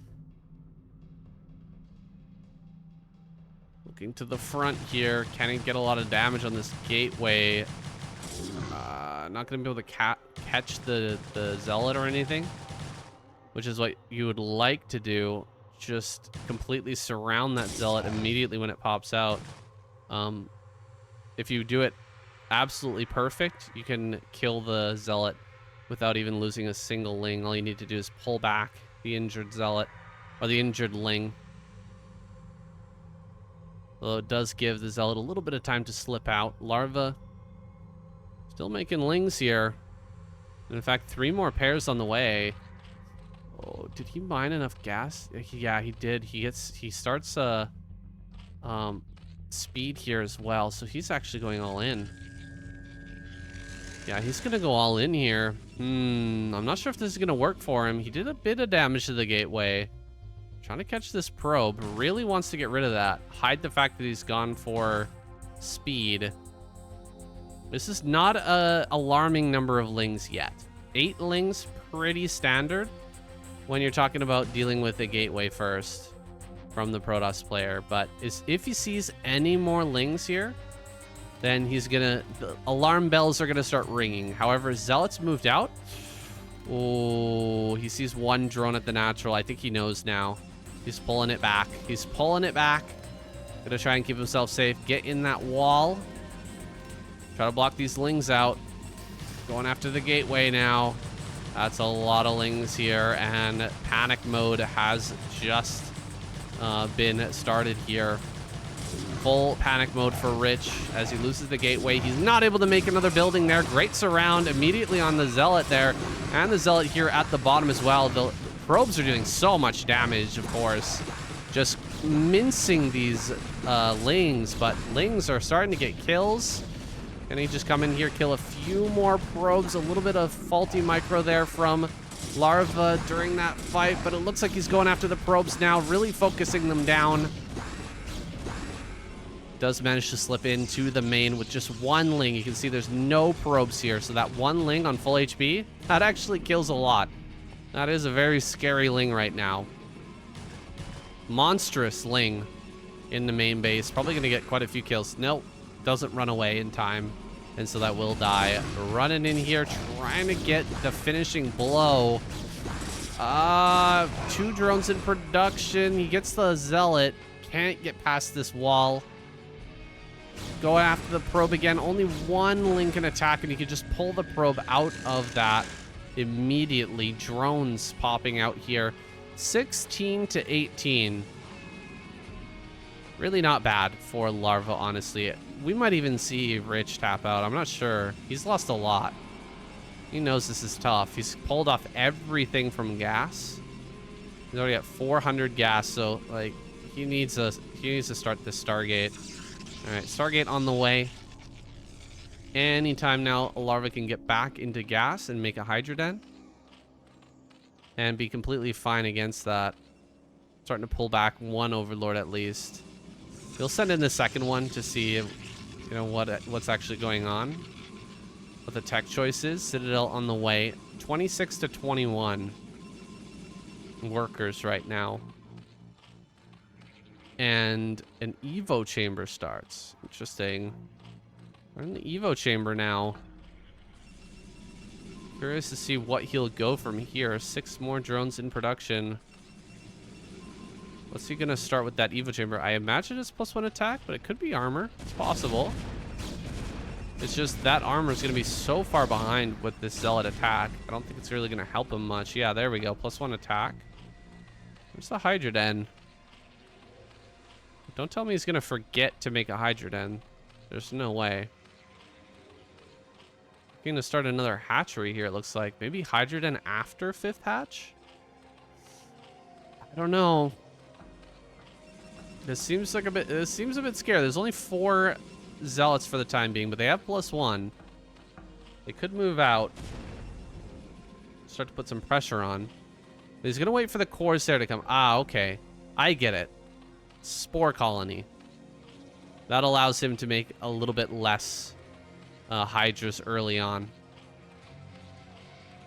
looking to the front here. Can he get a lot of damage on this gateway? Not going to be able to catch the Zealot or anything, which is what you would like to do. Just completely surround that Zealot immediately when it pops out. If you do it absolutely perfect, you can kill the Zealot without even losing a single ling. All you need to do is pull back the injured Zealot or the injured ling. Although it does give the Zealot a little bit of time to slip out. Larva Still making lings here. In fact, 3 more pairs on the way. Oh, did he mine enough gas? Yeah, he did. He starts speed here as well, so he's actually going all in. Yeah, he's gonna go all in here. I'm not sure if this is gonna work for him. He did a bit of damage to the gateway. Trying to catch this probe. Really wants to get rid of that. Hide the fact that he's gone for speed. This is not a alarming number of lings yet. 8 lings, pretty standard when you're talking about dealing with a gateway first from the Protoss player. But if he sees any more lings here, then the alarm bells are gonna start ringing. However, Zealot's moved out. Oh, he sees 1 drone at the natural. I think he knows now. He's pulling it back. He's pulling it back. Gonna try and keep himself safe. Get in that wall. Try to block these lings out. Going after the gateway now. That's a lot of lings here, and panic mode has just been started here. Full panic mode for Rich as he loses the gateway. He's not able to make another building there. Great surround immediately on the Zealot there, and the Zealot here at the bottom as well. The probes are doing so much damage, of course. Just mincing these lings, but lings are starting to get kills. Can he just come in here, kill a few more probes? A little bit of faulty micro there from Larva during that fight, but it looks like he's going after the probes now, really focusing them down. Does manage to slip into the main with just 1 ling. You can see there's no probes here, so that 1 ling on full HP, that actually kills a lot. That is a very scary ling right now. Monstrous ling in the main base. Probably going to get quite a few kills. Nope. Doesn't run away in time, and so that will die. Running in here, trying to get the finishing blow. 2 drones in production. He gets the Zealot. Can't get past this wall. Go after the probe again. Only 1 link can attack, and you can just pull the probe out of that immediately. Drones popping out here. 16 to 18. Really not bad for Larva, honestly. We might even see Rich tap out. I'm not sure. He's lost a lot. He knows this is tough. He's pulled off everything from gas. He's already at 400 gas, so like he needs to start this Stargate. All right, Stargate on the way. Anytime now, Larva can get back into gas and make a Hydra Den and be completely fine against that. Starting to pull back 1 Overlord at least. He'll send in the second one to see, you know, what's actually going on. What the tech choice is. Citadel on the way. 26 to 21 workers right now. And an Evo chamber starts. Interesting. We're in the Evo chamber now. Curious to see what he'll go from here. 6 more drones in production. What's he gonna start with that Evo chamber? I imagine it's +1 attack, but it could be armor. It's possible. It's just that armor is gonna be so far behind with this Zealot attack. I don't think it's really gonna help him much. Yeah, there we go. +1 attack. Where's the Hydra Den? Don't tell me he's gonna forget to make a Hydra Den. There's no way. Gonna start another hatchery here, it looks like. Maybe Hydra Den after 5th hatch? I don't know. This seems a bit scary. There's only 4 Zealots for the time being, but they have +1. They could move out. Start to put some pressure on. He's gonna wait for the Corsair to come. Ah, okay. I get it. Spore colony. That allows him to make a little bit less Hydras early on.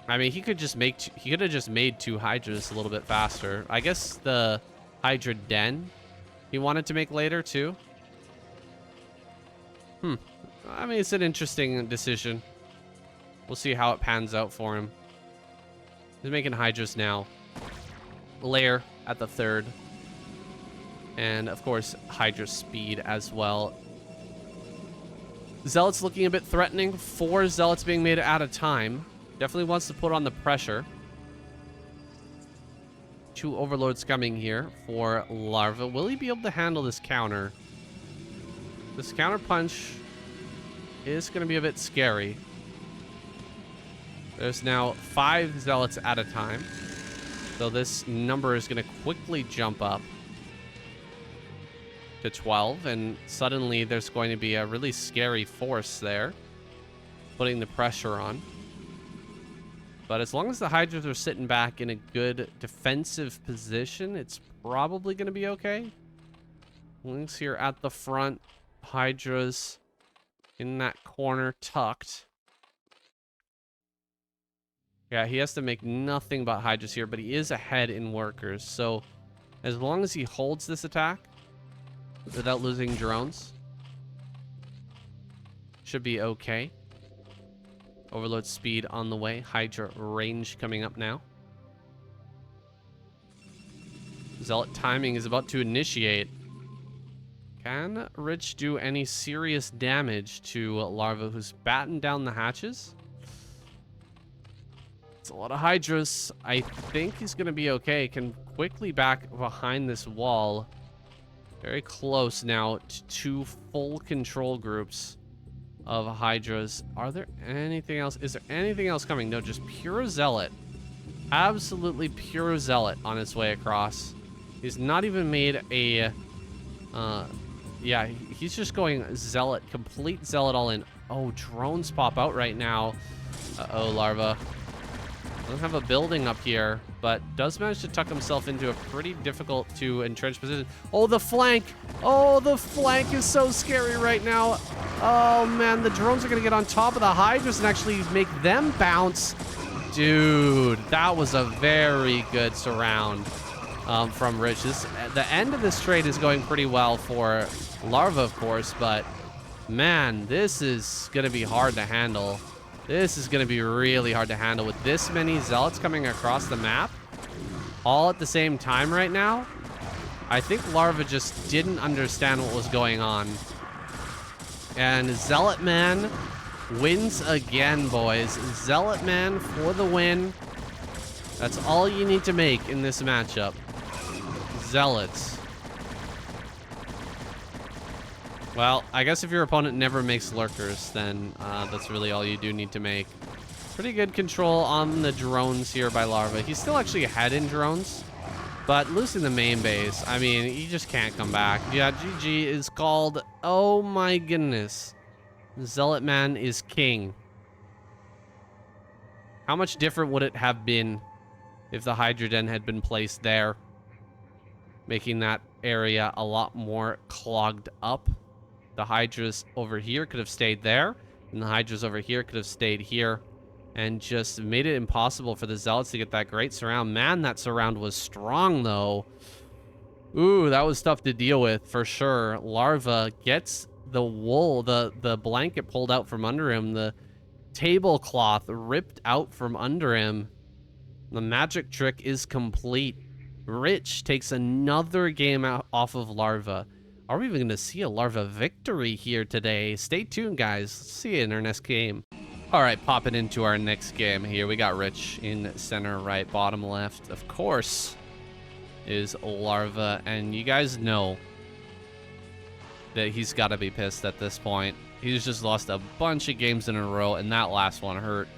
I mean, he could have just made 2 Hydras a little bit faster. I guess the Hydra Den he wanted to make later too. I mean, it's an interesting decision. We'll see how it pans out for him. He's making Hydras now. Lair at the 3rd. And of course, Hydra speed as well. Zealot's looking a bit threatening. 4 Zealots being made at a time. Definitely wants to put on the pressure. 2 Overlords coming here for Larva. Will he be able to handle this counter? This counter punch is going to be a bit scary. There's now 5 zealots at a time. So this number is going to quickly jump up to 12. And suddenly there's going to be a really scary force there, putting the pressure on. But as long as the Hydras are sitting back in a good defensive position, it's probably going to be okay. Lynx here at the front. Hydras in that corner tucked. Yeah, he has to make nothing but Hydras here, but he is ahead in workers. So as long as he holds this attack without losing drones, should be okay. Overload speed on the way. Hydra range coming up now. Zealot timing is about to initiate. Can Rich do any serious damage to Larva, who's battened down the hatches? It's a lot of Hydras. I think he's going to be okay. Can quickly back behind this wall. Very close now to 2 full control groups of Hydras. Are there anything else? Is there anything else coming? No, just pure Zealot. Absolutely pure Zealot on its way across. He's not even made a... yeah, he's just going Zealot. Complete Zealot all in. Oh, drones pop out right now. Uh-oh, Larva. Doesn't have a building up here, but does manage to tuck himself into a pretty difficult to entrench position. Oh, the flank! Oh, the flank is so scary right now. Oh, man, the drones are going to get on top of the Hydras and actually make them bounce. Dude, that was a very good surround from Rich. The end of this trade is going pretty well for Larva, of course, but, man, this is going to be hard to handle. This is going to be really hard to handle with this many Zealots coming across the map all at the same time right now. I think Larva just didn't understand what was going on. And Zealot Man wins again, boys. Zealot Man for the win. That's all you need to make in this matchup. Zealots. Well, I guess if your opponent never makes lurkers, then that's really all you do need to make. Pretty good control on the drones here by Larva. He's still actually ahead in drones, but losing the main base, I mean, he just can't come back. Yeah, GG is called. Oh my goodness. Zealot Man is king. How much different would it have been if the Hydra Den had been placed there, making that area a lot more clogged up? The Hydras over here could have stayed there, and the Hydras over here could have stayed here, and just made it impossible for the Zealots to get that great surround. Man, that surround was strong, though. Ooh, that was tough to deal with, for sure. Larva gets the wool, the blanket pulled out from under him, the tablecloth ripped out from under him. The magic trick is complete. Rich takes another game out off of Larva. Are we even going to see a Larva victory here today? Stay tuned, guys. See you in our next game. All right, popping into our next game here. We got Rich in center, right, bottom left. Of course, is Larva. And you guys know that he's got to be pissed at this point. He's just lost a bunch of games in a row, and that last one hurt.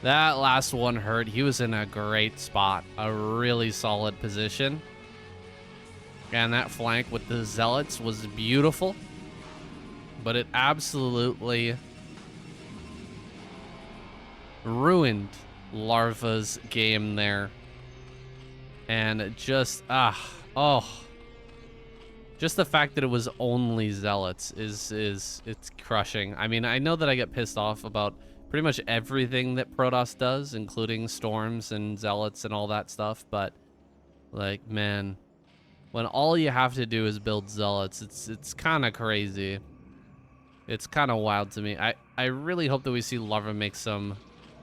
That last one hurt. He was in a great spot, a really solid position. And that flank with the Zealots was beautiful, but it absolutely ruined Larva's game there. And just, just the fact that it was only Zealots it's crushing. I mean, I know that I get pissed off about pretty much everything that Protoss does, including Storms and Zealots and all that stuff, but, like, man, when all you have to do is build Zealots, it's kind of crazy. It's kind of wild to me. I really hope that we see Larva make some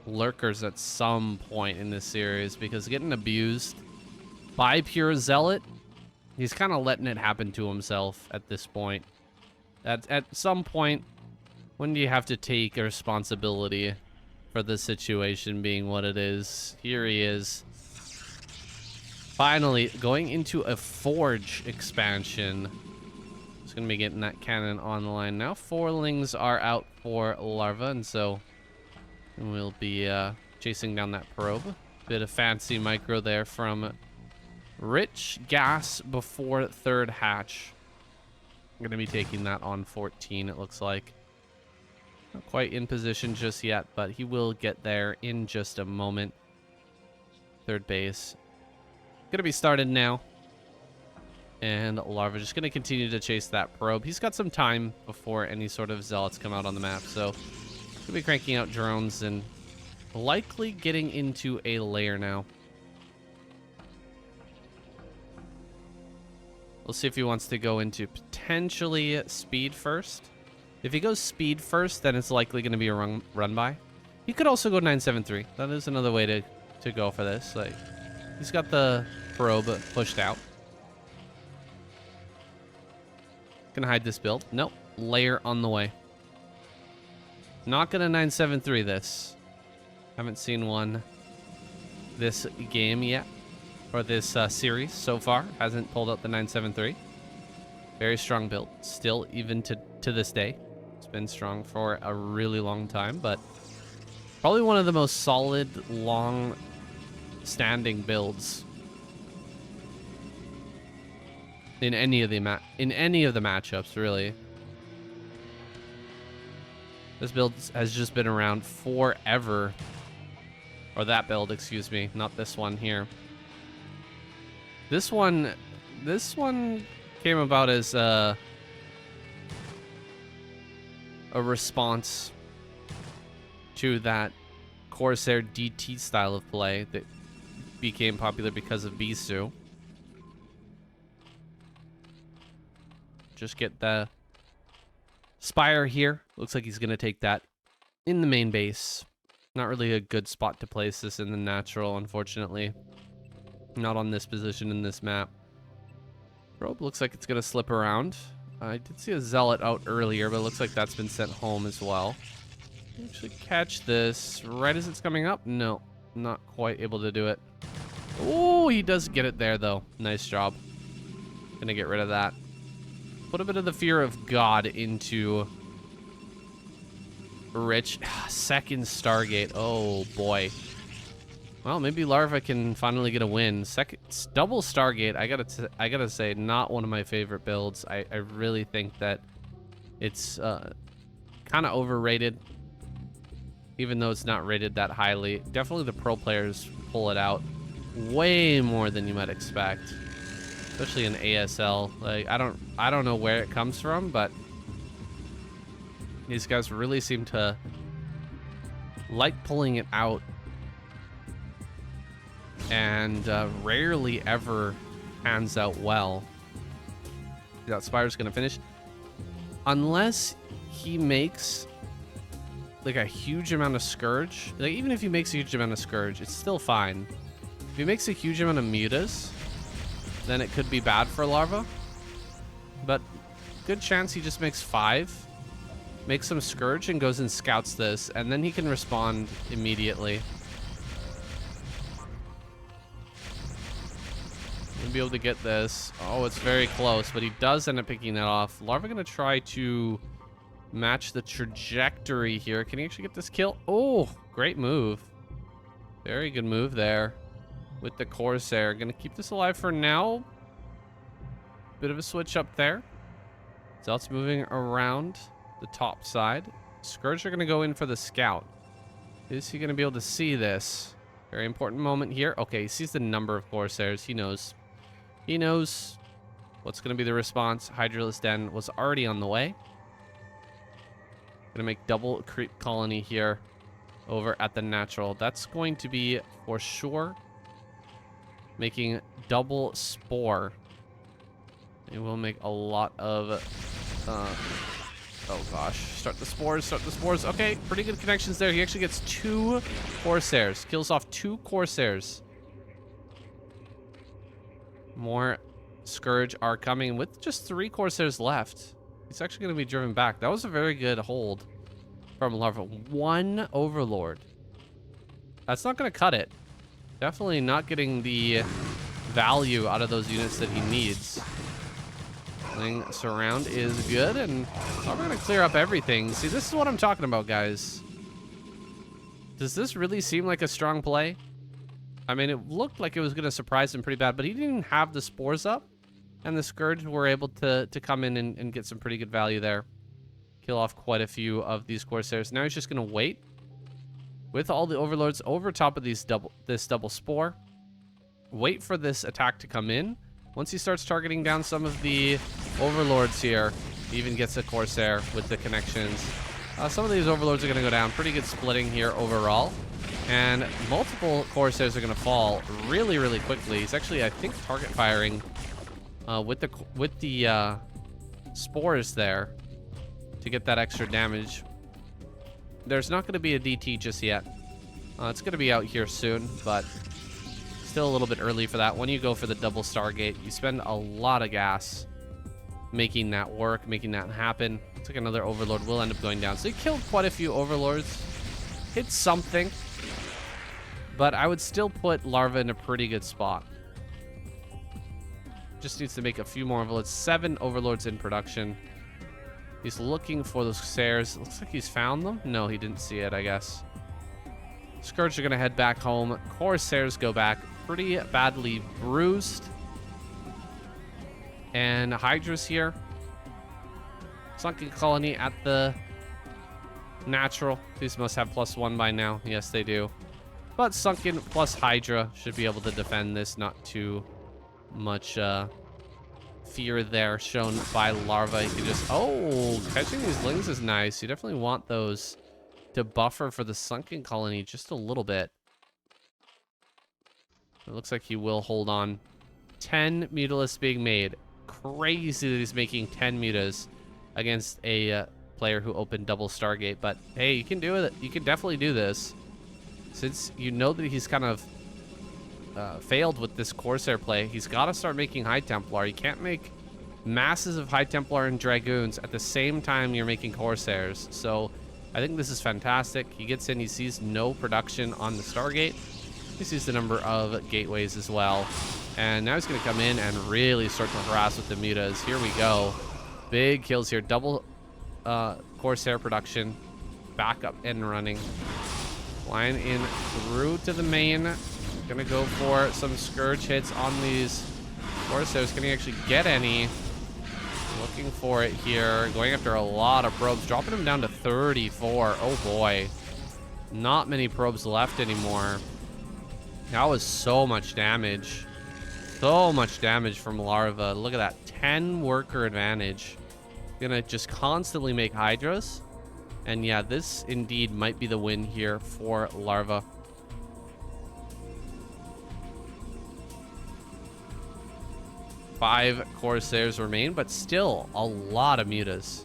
lurkers at some point in this series, because getting abused by pure Zealot, he's kind of letting it happen to himself at this point. At some point, when do you have to take a responsibility for the situation being what it is? Here he is. Finally, going into a Forge expansion. Just going to be getting that cannon on the line now. Forlings are out for Larva, and so we'll be chasing down that probe. Bit of fancy micro there from Rich. Gas before third hatch. I'm going to be taking that on 14, it looks like. Not quite in position just yet, but he will get there in just a moment. Third base. Going to be started now. And Larva just going to continue to chase that probe. He's got some time before any sort of zealots come out on the map, so he'll be cranking out drones and likely getting into a lair now. We'll see if he wants to go into potentially speed first. If he goes speed first, then it's likely going to be a run by. He could also go 973. That is another way to go for this. Like, he's got the probe pushed out. Gonna hide this build. Nope. Layer on the way. Not gonna 973 this. Haven't seen one this game yet. Or this series so far. Hasn't pulled out the 973. Very strong build. Still, even to this day. It's been strong for a really long time, but probably one of the most solid, long-standing builds in any of the matchups, really. This build has just been around forever. Or that build, excuse me, not this one here. This one came about as a response to that Corsair DT style of play that became popular because of Bisu. Just get the Spire here. Looks like he's going to take that in the main base. Not really a good spot to place this in the natural, unfortunately. Not on this position in this map. Probe looks like it's going to slip around. I did see a Zealot out earlier, but it looks like that's been sent home as well. Actually catch this right as it's coming up. No, not quite able to do it. Oh, he does get it there, though. Nice job. Gonna get rid of that. Put a bit of the fear of God into Rich. Second Stargate. Oh, boy. Well, maybe Larva can finally get a win. Second double Stargate. I gotta say, not one of my favorite builds. I really think that it's kind of overrated, even though it's not rated that highly. Definitely the pro players pull it out way more than you might expect, especially in ASL. Like, I don't know where it comes from, but these guys really seem to like pulling it out. And rarely ever hands out well. That Spire's gonna finish. Unless he makes like a huge amount of Scourge. Like, even if he makes a huge amount of Scourge, it's still fine. If he makes a huge amount of Mutas, then it could be bad for Larva. But good chance he just makes 5. Makes some Scourge and goes and scouts this, and then he can respond immediately. Be able to get this. Oh, it's very close, but he does end up picking that off. Larva gonna try to match the trajectory here. Can he actually get this kill? Oh, great move. Very good move there with the Corsair. Gonna keep this alive for now. Bit of a switch up there. Zelt's moving around the top side. Scourge are gonna go in for the scout. Is he gonna be able to see this? Very important moment here. Okay, he sees the number of Corsairs. He knows. He knows what's going to be the response. Hydralis Den was already on the way. Going to make double creep colony here over at the natural. That's going to be for sure making double spore. It will make a lot of... oh gosh. Start the spores, start the spores. Okay, pretty good connections there. He actually gets 2 Corsairs. Kills off 2 Corsairs. More Scourge are coming with just 3 Corsairs left. He's actually going to be driven back. That was a very good hold from Larva. 1 Overlord. That's not going to cut it. Definitely not getting the value out of those units that he needs. Surround is good, and I'm going to clear up everything. See, this is what I'm talking about, guys. Does this really seem like a strong play? I mean, it looked like it was going to surprise him pretty bad, but he didn't have the spores up. And the Scourge were able to come in and get some pretty good value there. Kill off quite a few of these Corsairs. Now he's just going to wait with all the Overlords over top of this double spore. Wait for this attack to come in. Once he starts targeting down some of the Overlords here, he even gets a Corsair with the connections. Some of these Overlords are going to go down. Pretty good splitting here overall. And multiple Corsairs are going to fall really, really quickly. He's actually, I think, target firing with the spores there to get that extra damage. There's not going to be a DT just yet. It's going to be out here soon, but still a little bit early for that. When you go for the double Stargate, you spend a lot of gas making that work, making that happen. Looks like another Overlord will end up going down. So he killed quite a few Overlords. Hit something. But I would still put Larva in a pretty good spot. Just needs to make a few more Overlords. 7 Overlords in production. He's looking for those Corsairs. Looks like he's found them. No, he didn't see it, I guess. Scourge are going to head back home. Corsairs go back pretty badly bruised. And Hydra's here. Sunken Colony at the natural. These must have +1 by now. Yes, they do. But Sunken plus Hydra should be able to defend this. Not too much fear there shown by Larva. You can just... Oh, catching these Lings is nice. You definitely want those to buffer for the Sunken Colony just a little bit. It looks like he will hold on. 10 Mutalisks being made. Crazy that he's making 10 mutas against a player who opened double Stargate. But hey, you can do it. You can definitely do this. Since you know that he's kind of failed with this Corsair play, he's got to start making High Templar. You can't make masses of High Templar and Dragoons at the same time you're making Corsairs. So I think this is fantastic. He gets in, he sees no production on the Stargate. He sees the number of gateways as well. And now he's going to come in and really start to harass with the mutas. Here we go. Big kills here. Double Corsair production. Back up and running. Flying in through to the main. Gonna go for some Scourge hits on these Corsairs. Can he actually get any? Looking for it here. Going after a lot of probes. Dropping him down to 34. Oh boy. Not many probes left anymore. That was so much damage. So much damage from Larva. Look at that. 10 worker advantage. Gonna just constantly make Hydras. And yeah, this indeed might be the win here for Larva. Five Corsairs remain, but still a lot of mutas.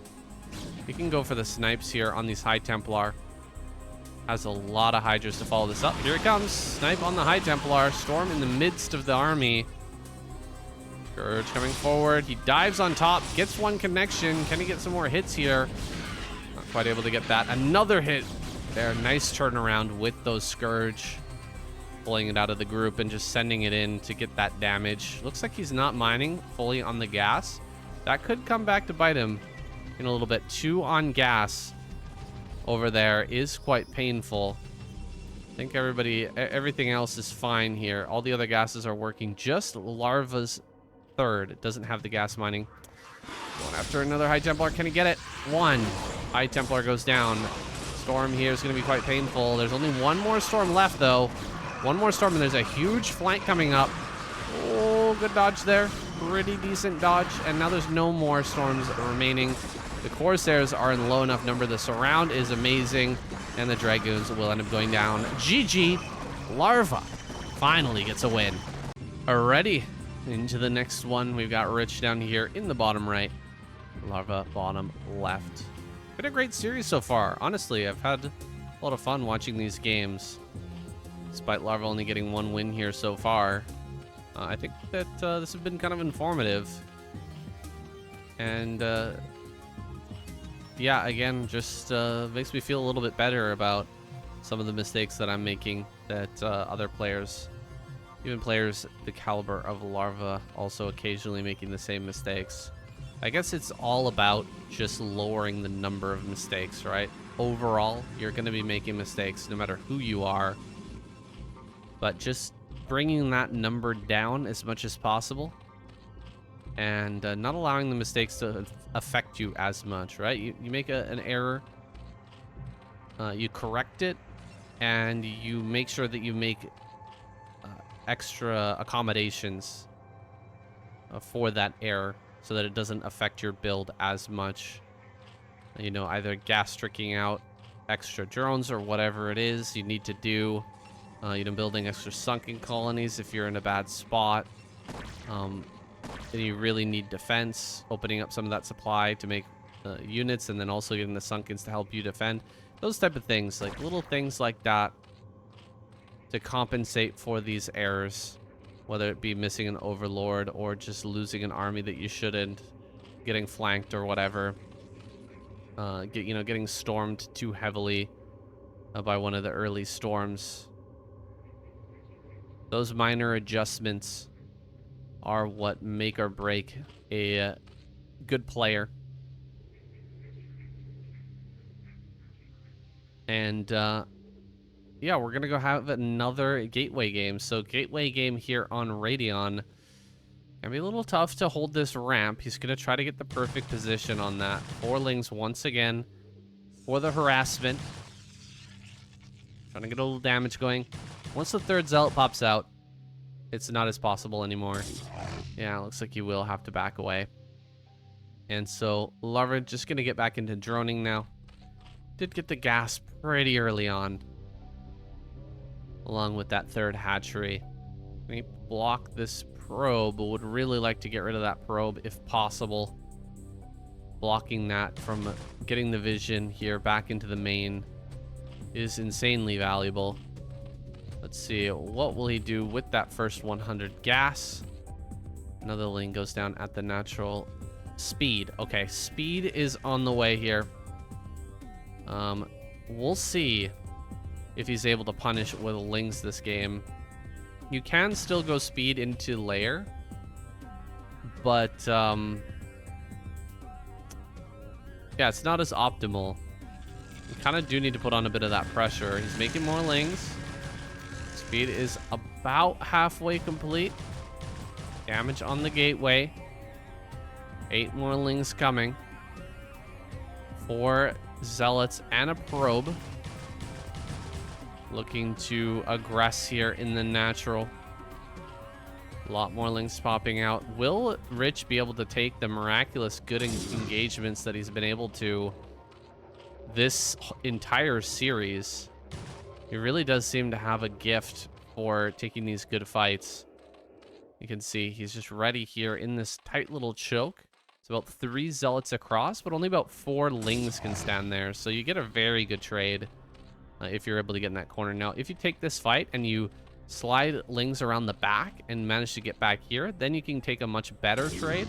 He can go for the snipes here on these High Templar. Has a lot of Hydras to follow this up. Here it comes. Snipe on the High Templar. Storm in the midst of the army. Scourge coming forward. He dives on top. Gets one connection. Can he get some more hits here? Not quite able to get that. Another hit there. Nice turnaround with those Scourge. Pulling it out of the group and just sending it in to get that damage. Looks like he's not mining fully on the gas. That could come back to bite him in a little bit. 2 on gas over there is quite painful. I think everything else is fine here. All the other gases are working. Just Larva's third. It doesn't have the gas mining. Going after another High Templar. Can he get it? 1. High Templar goes down. Storm here is going to be quite painful. There's only 1 more storm left, though. 1 more storm, and there's a huge flank coming up. Oh, good dodge there. Pretty decent dodge. And now there's no more storms remaining. The Corsairs are in low enough number. The surround is amazing. And the Dragoons will end up going down. GG. Larva finally gets a win. Alrighty. Into the next one. We've got Rich down here in the bottom right. Larva bottom left. Been a great series so far. Honestly, I've had a lot of fun watching these games. Despite Larva only getting 1 win here so far. I think that this has been kind of informative. And yeah, again, just makes me feel a little bit better about some of the mistakes that I'm making that other players, even players the caliber of Larva, also occasionally making the same mistakes. I guess it's all about just lowering the number of mistakes, right? overall, you're going to be making mistakes no matter who you are. But just bringing that number down as much as possible and not allowing the mistakes to affect you as much, right? You make an error, you correct it, and you make sure that you make extra accommodations for that error so that it doesn't affect your build as much. You know, either gas tricking out extra drones or whatever it is you need to do. You know, building extra sunken colonies if you're in a bad spot. And you really need defense, opening up some of that supply to make units, and then also getting the sunkens to help you defend. Those type of things, like little things like that to compensate for these errors, whether it be missing an overlord or just losing an army that you shouldn't, getting flanked or whatever. Getting stormed too heavily by one of the early storms. Those minor adjustments are what make or break a good player. And yeah, we're gonna go have another gateway game. So gateway game here on Radeon. Gonna be a little tough to hold this ramp. He's gonna try to get the perfect position on that. 4 lings once again for the harassment. Trying to get a little damage going. Once the 3rd zealot pops out, it's not as possible anymore. Yeah, looks like you will have to back away. And so Larva just gonna get back into droning now. Did get the gas pretty early on, along with that 3rd hatchery. Let me block this probe. Would really like to get rid of that probe if possible. Blocking that from getting the vision here back into the main is insanely valuable. Let's see, what will he do with that first 100 gas? Another ling goes down at the natural speed. Okay, speed is on the way here. We'll see if he's able to punish with lings this game. You can still go speed into layer, but yeah, it's not as optimal. You kind of do need to put on a bit of that pressure. He's making more lings. Speed is about halfway complete. Damage on the gateway. 8 more lings coming. 4 zealots and a probe. Looking to aggress here in the natural. A lot more lings popping out. Will Rich be able to take the miraculous good engagements that he's been able to this entire series? He really does seem to have a gift for taking these good fights. You can see he's just ready here in this tight little choke. It's about 3 zealots across, but only about 4 lings can stand there. So you get a very good trade if you're able to get in that corner. Now, if you take this fight and you slide lings around the back and manage to get back here, then you can take a much better trade.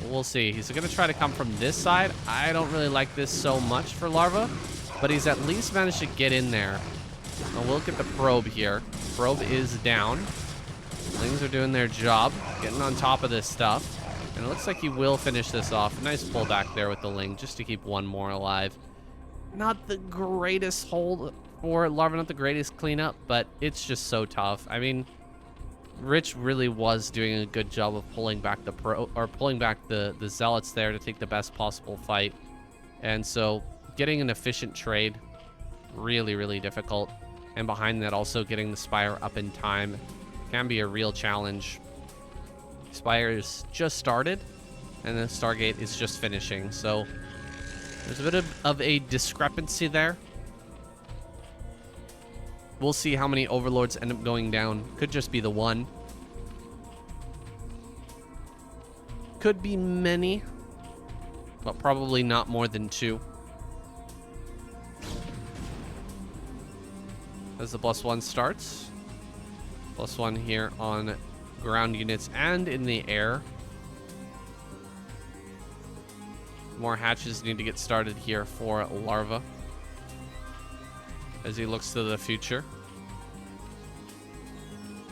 We'll see. He's going to try to come from this side. I don't really like this so much for Larva, but he's at least managed to get in there. Now we'll look at the probe here. Probe is down. Lings are doing their job, getting on top of this stuff. And it looks like he will finish this off. Nice pullback there with the ling, just to keep 1 more alive. Not the greatest hold for Larva, not the greatest cleanup, but it's just so tough. I mean, Rich really was doing a good job of pulling back the zealots there to take the best possible fight. And so getting an efficient trade, really, really difficult. And behind that, also getting the Spire up in time can be a real challenge. Spire is just started, and the Stargate is just finishing. So there's a bit of a discrepancy there. We'll see how many Overlords end up going down. Could just be the 1. Could be many, but probably not more than 2. As the +1 starts. +1 here on ground units and in the air. More hatches need to get started here for Larva as he looks to the future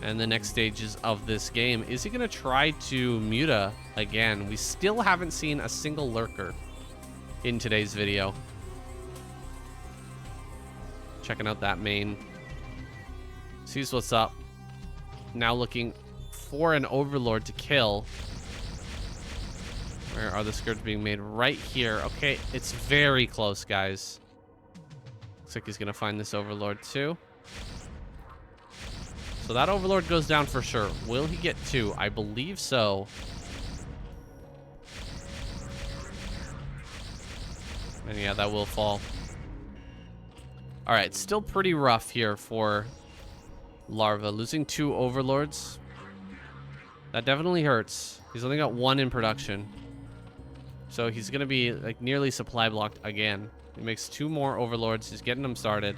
and the next stages of this game. Is he going to try to muta again? We still haven't seen a single lurker in today's video. Checking out that main. Sees what's up. Now looking for an Overlord to kill. Where are the Scourge being made? Right here. Okay, it's very close, guys. Looks like he's going to find this Overlord too. So that Overlord goes down for sure. Will he get 2? I believe so. And yeah, that will fall. All right, still pretty rough here for Larva. Losing 2 Overlords. That definitely hurts. He's only got 1 in production. So he's going to be like nearly supply blocked again. He makes 2 more Overlords. He's getting them started.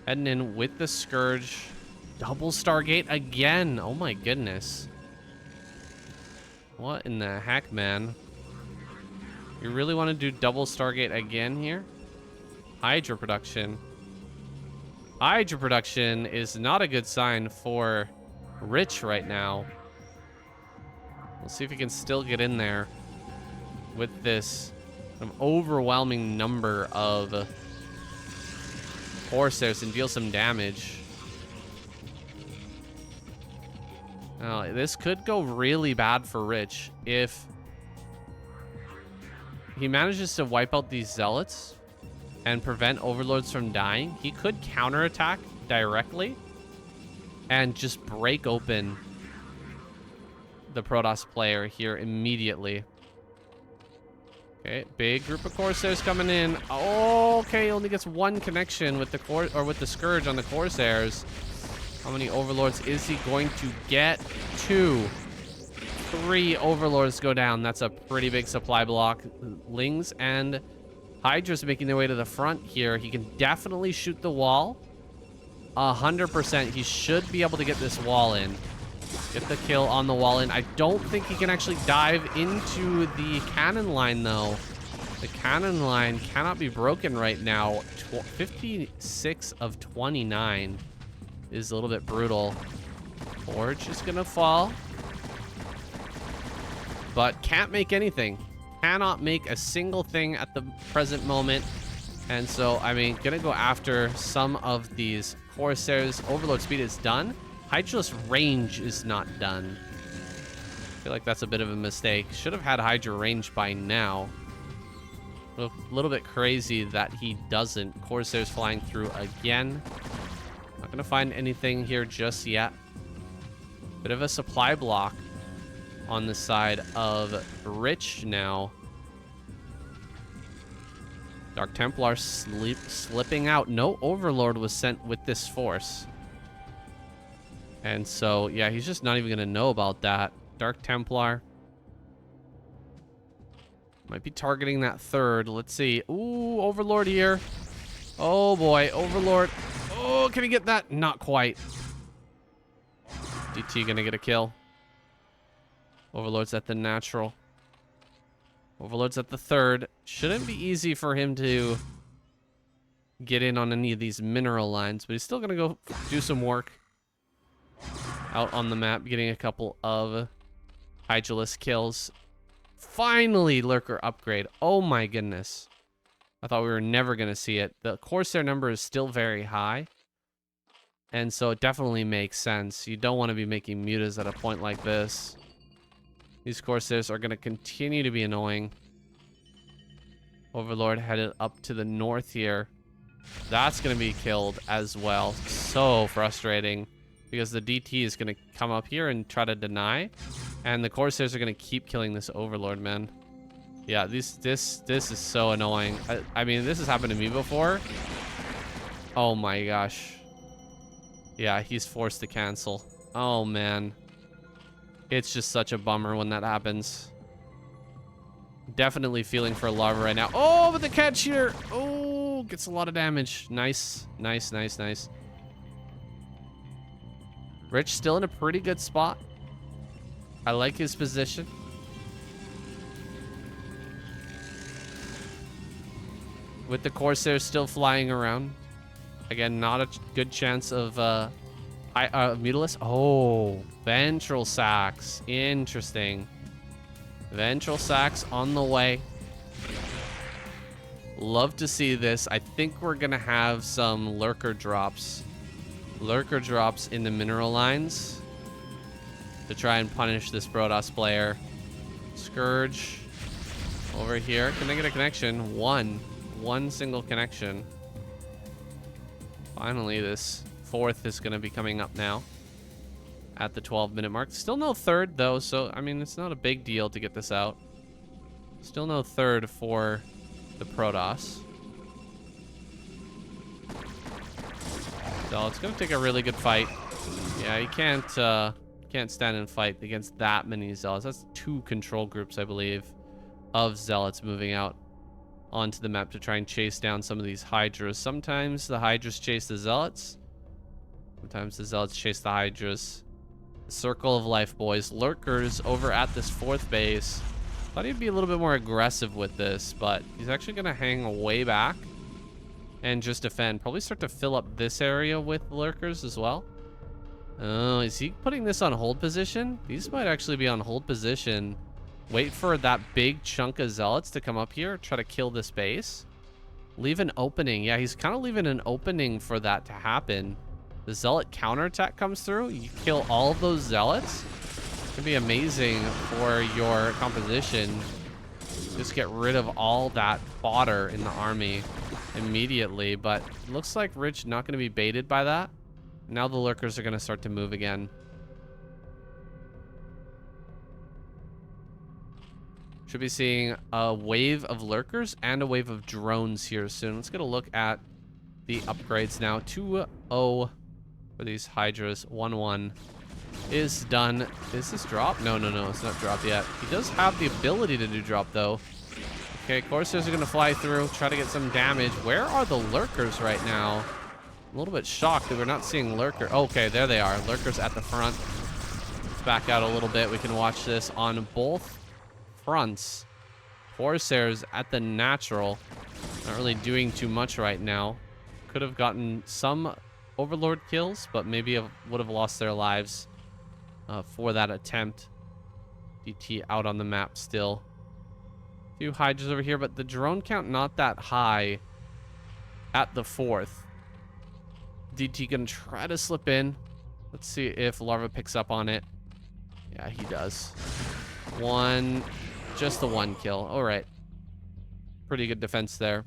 Heading in with the Scourge. Double Stargate again. Oh my goodness. What in the heck, man? You really want to do double Stargate again here? Hydra production. Hydra production is not a good sign for Rich right now. We'll see if he can still get in there with this overwhelming number of Corsairs and deal some damage. Now, this could go really bad for Rich if he manages to wipe out these Zealots and prevent Overlords from dying. He could counterattack directly and just break open the Protoss player here immediately. Okay, big group of Corsairs coming in. Oh, okay, only gets 1 connection with the Scourge on the Corsairs. How many Overlords is he going to get? 2. 3 Overlords go down. That's a pretty big supply block. Lings and Hydras making their way to the front here. He can definitely shoot the wall. 100%. He should be able to get this wall in. Get the kill on the wall in. I don't think he can actually dive into the cannon line, though. The cannon line cannot be broken right now. 56 of 29 is a little bit brutal. Forge is going to fall. But can't make anything. Cannot make a single thing at the present moment. And so, I mean, gonna go after some of these Corsairs. Overlord speed is done. Hydra's range is not done. I feel like that's a bit of a mistake. Should have had Hydra range by now. A little bit crazy that he doesn't. Corsairs flying through again. Not gonna find anything here just yet. Bit of a supply block on the side of Rich now. Dark Templar slipping out. No Overlord was sent with this force. And so, yeah, he's just not even going to know about that. Dark Templar. Might be targeting that 3rd. Let's see. Ooh, Overlord here. Oh, boy. Overlord. Oh, can he get that? Not quite. DT going to get a kill. Overlord's at the natural. Overlord's at the 3rd. Shouldn't be easy for him to get in on any of these mineral lines, but he's still going to go do some work out on the map, getting a couple of Hydralisk kills. Finally, Lurker upgrade. Oh my goodness. I thought we were never going to see it. The Corsair number is still very high, and so it definitely makes sense. You don't want to be making mutas at a point like this. These Corsairs are going to continue to be annoying. Overlord headed up to the north here. That's going to be killed as well. So frustrating because the DT is going to come up here and try to deny. And the Corsairs are going to keep killing this Overlord, man. Yeah, this is so annoying. I mean, this has happened to me before. Oh my gosh. Yeah, he's forced to cancel. Oh, man. It's just such a bummer when that happens. Definitely feeling for Larva right now. Oh, but the catch here. Oh, gets a lot of damage. Nice, nice, nice, nice. Rich still in a pretty good spot. I like his position. With the Corsairs still flying around. Again, not a good chance of Mutalisk. Oh, Ventral Sacs. Interesting. Ventral Sacs on the way. Love to see this. I think we're going to have some lurker drops. Lurker drops in the mineral lines to try and punish this Protoss player. Scourge over here. Can they get a connection? One single connection. Finally, this fourth is going to be coming up now at the 12-minute mark. Still no third, though, so, I mean, it's not a big deal to get this out. Still no third for the Protoss. So it's going to take a really good fight. Yeah, you can't stand and fight against that many Zealots. That's 2 control groups, I believe, of Zealots moving out onto the map to try and chase down some of these Hydras. Sometimes the Hydras chase the Zealots. Sometimes the Zealots chase the Hydras. Circle of life, boys. Lurkers over at this 4th base. Thought he'd be a little bit more aggressive with this, but he's actually going to hang way back and just defend. Probably start to fill up this area with lurkers as well. Oh, is he putting this on hold position? These might actually be on hold position. Wait for that big chunk of Zealots to come up here. Try to kill this base. Leave an opening. Yeah, he's kind of leaving an opening for that to happen. The Zealot counterattack comes through. You kill all of those Zealots. It can be amazing for your composition. Just get rid of all that fodder in the army immediately. But it looks like Rich not going to be baited by that. Now the lurkers are going to start to move again. Should be seeing a wave of lurkers and a wave of drones here soon. Let's get a look at the upgrades now. 2-0 for these Hydras. 1-1 is done. Is this drop? No, it's not drop yet. He does have the ability to do drop, though. Okay, Corsairs are going to fly through, try to get some damage. Where are the lurkers right now? I'm a little bit shocked that we're not seeing lurker. Okay, there they are. Lurkers at the front. Let's back out a little bit. We can watch this on both fronts. Corsairs at the natural. Not really doing too much right now. Could have gotten some Overlord kills, but maybe would have lost their lives for that attempt. DT out on the map still. A few Hydras over here, but the drone count not that high at the 4th. DT gonna try to slip in. Let's see if Larva picks up on it. Yeah, he does. Just the 1 kill. All right. Pretty good defense there.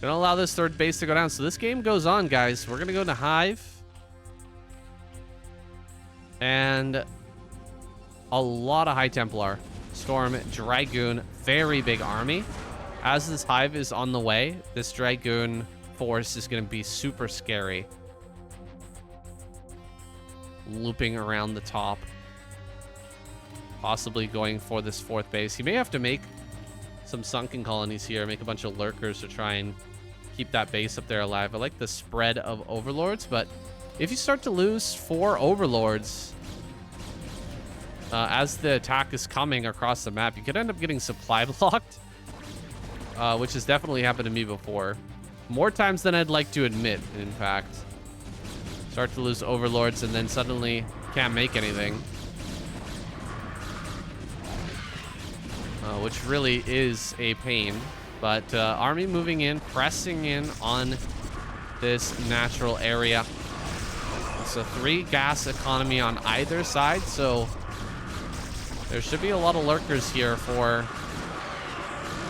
Gonna allow this 3rd base to go down. So this game goes on, guys. We're gonna go to Hive. And a lot of High Templar. Storm, Dragoon, very big army. As this Hive is on the way, this Dragoon force is gonna be super scary. Looping around the top. Possibly going for this 4th base. He may have to make some sunken colonies here, make a bunch of lurkers to try and keep that base up there alive. I like the spread of overlords, but if you start to lose 4 overlords as the attack is coming across the map, you could end up getting supply blocked, which has definitely happened to me before. More times than I'd like to admit, in fact. Start to lose overlords and then suddenly can't make anything. Which really is a pain. But army moving in, pressing in on this natural area. It's a 3 gas economy on either side, so there should be a lot of lurkers here for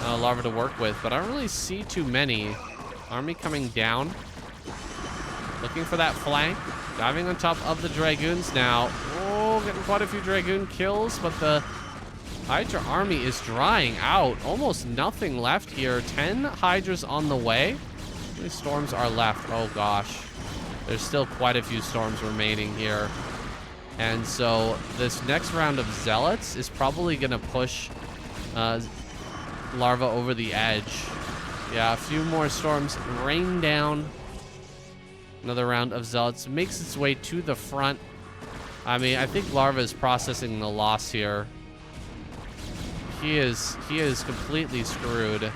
Larva to work with, but I don't really see too many. Army coming down, looking for that flank, diving on top of the Dragoons now. Oh, getting quite a few Dragoon kills, but the Hydra army is drying out. Almost nothing left here. 10 Hydras on the way. How many storms are left? Oh gosh. There's still quite a few storms remaining here. And so this next round of Zealots is probably going to push Larva over the edge. Yeah, a few more storms rain down. Another round of Zealots makes its way to the front. I mean, I think Larva is processing the loss here. He is completely screwed.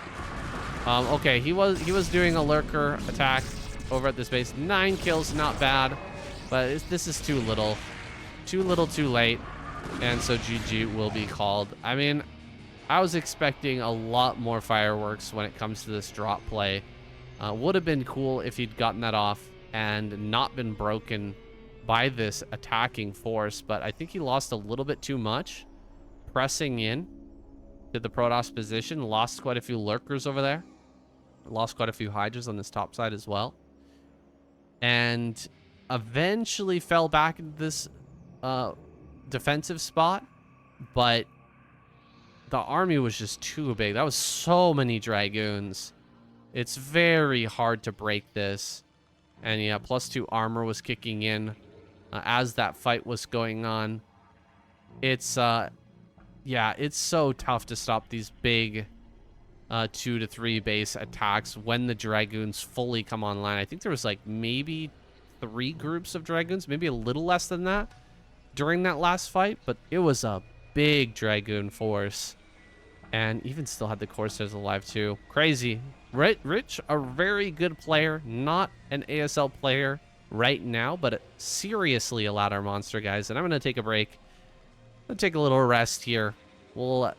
Okay, he was doing a lurker attack over at this base. 9 kills, not bad, but this is too little, too late, and so GG will be called. I mean, I was expecting a lot more fireworks when it comes to this drop play. Would have been cool if he'd gotten that off and not been broken by this attacking force, but I think he lost a little bit too much pressing in to the Protoss position. Lost quite a few lurkers over there. Lost quite a few Hydras on this top side as well. And eventually fell back into this defensive spot, but the army was just too big. That was so many Dragoons. It's very hard to break this. And yeah, +2 armor was kicking in as that fight was going on. It's, yeah, it's so tough to stop these big 2 to 3 base attacks when the Dragoons fully come online. I think there was like maybe 3 groups of Dragoons, maybe a little less than that during that last fight, but it was a big Dragoon force. And even still had the Corsairs alive too. Crazy. Rich, a very good player, not an ASL player right now, but seriously a ladder monster, guys. And I'm going to take a break. I'm going to take a little rest here. We'll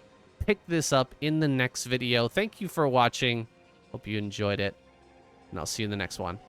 pick this up in the next video. Thank you for watching. Hope you enjoyed it, and I'll see you in the next one.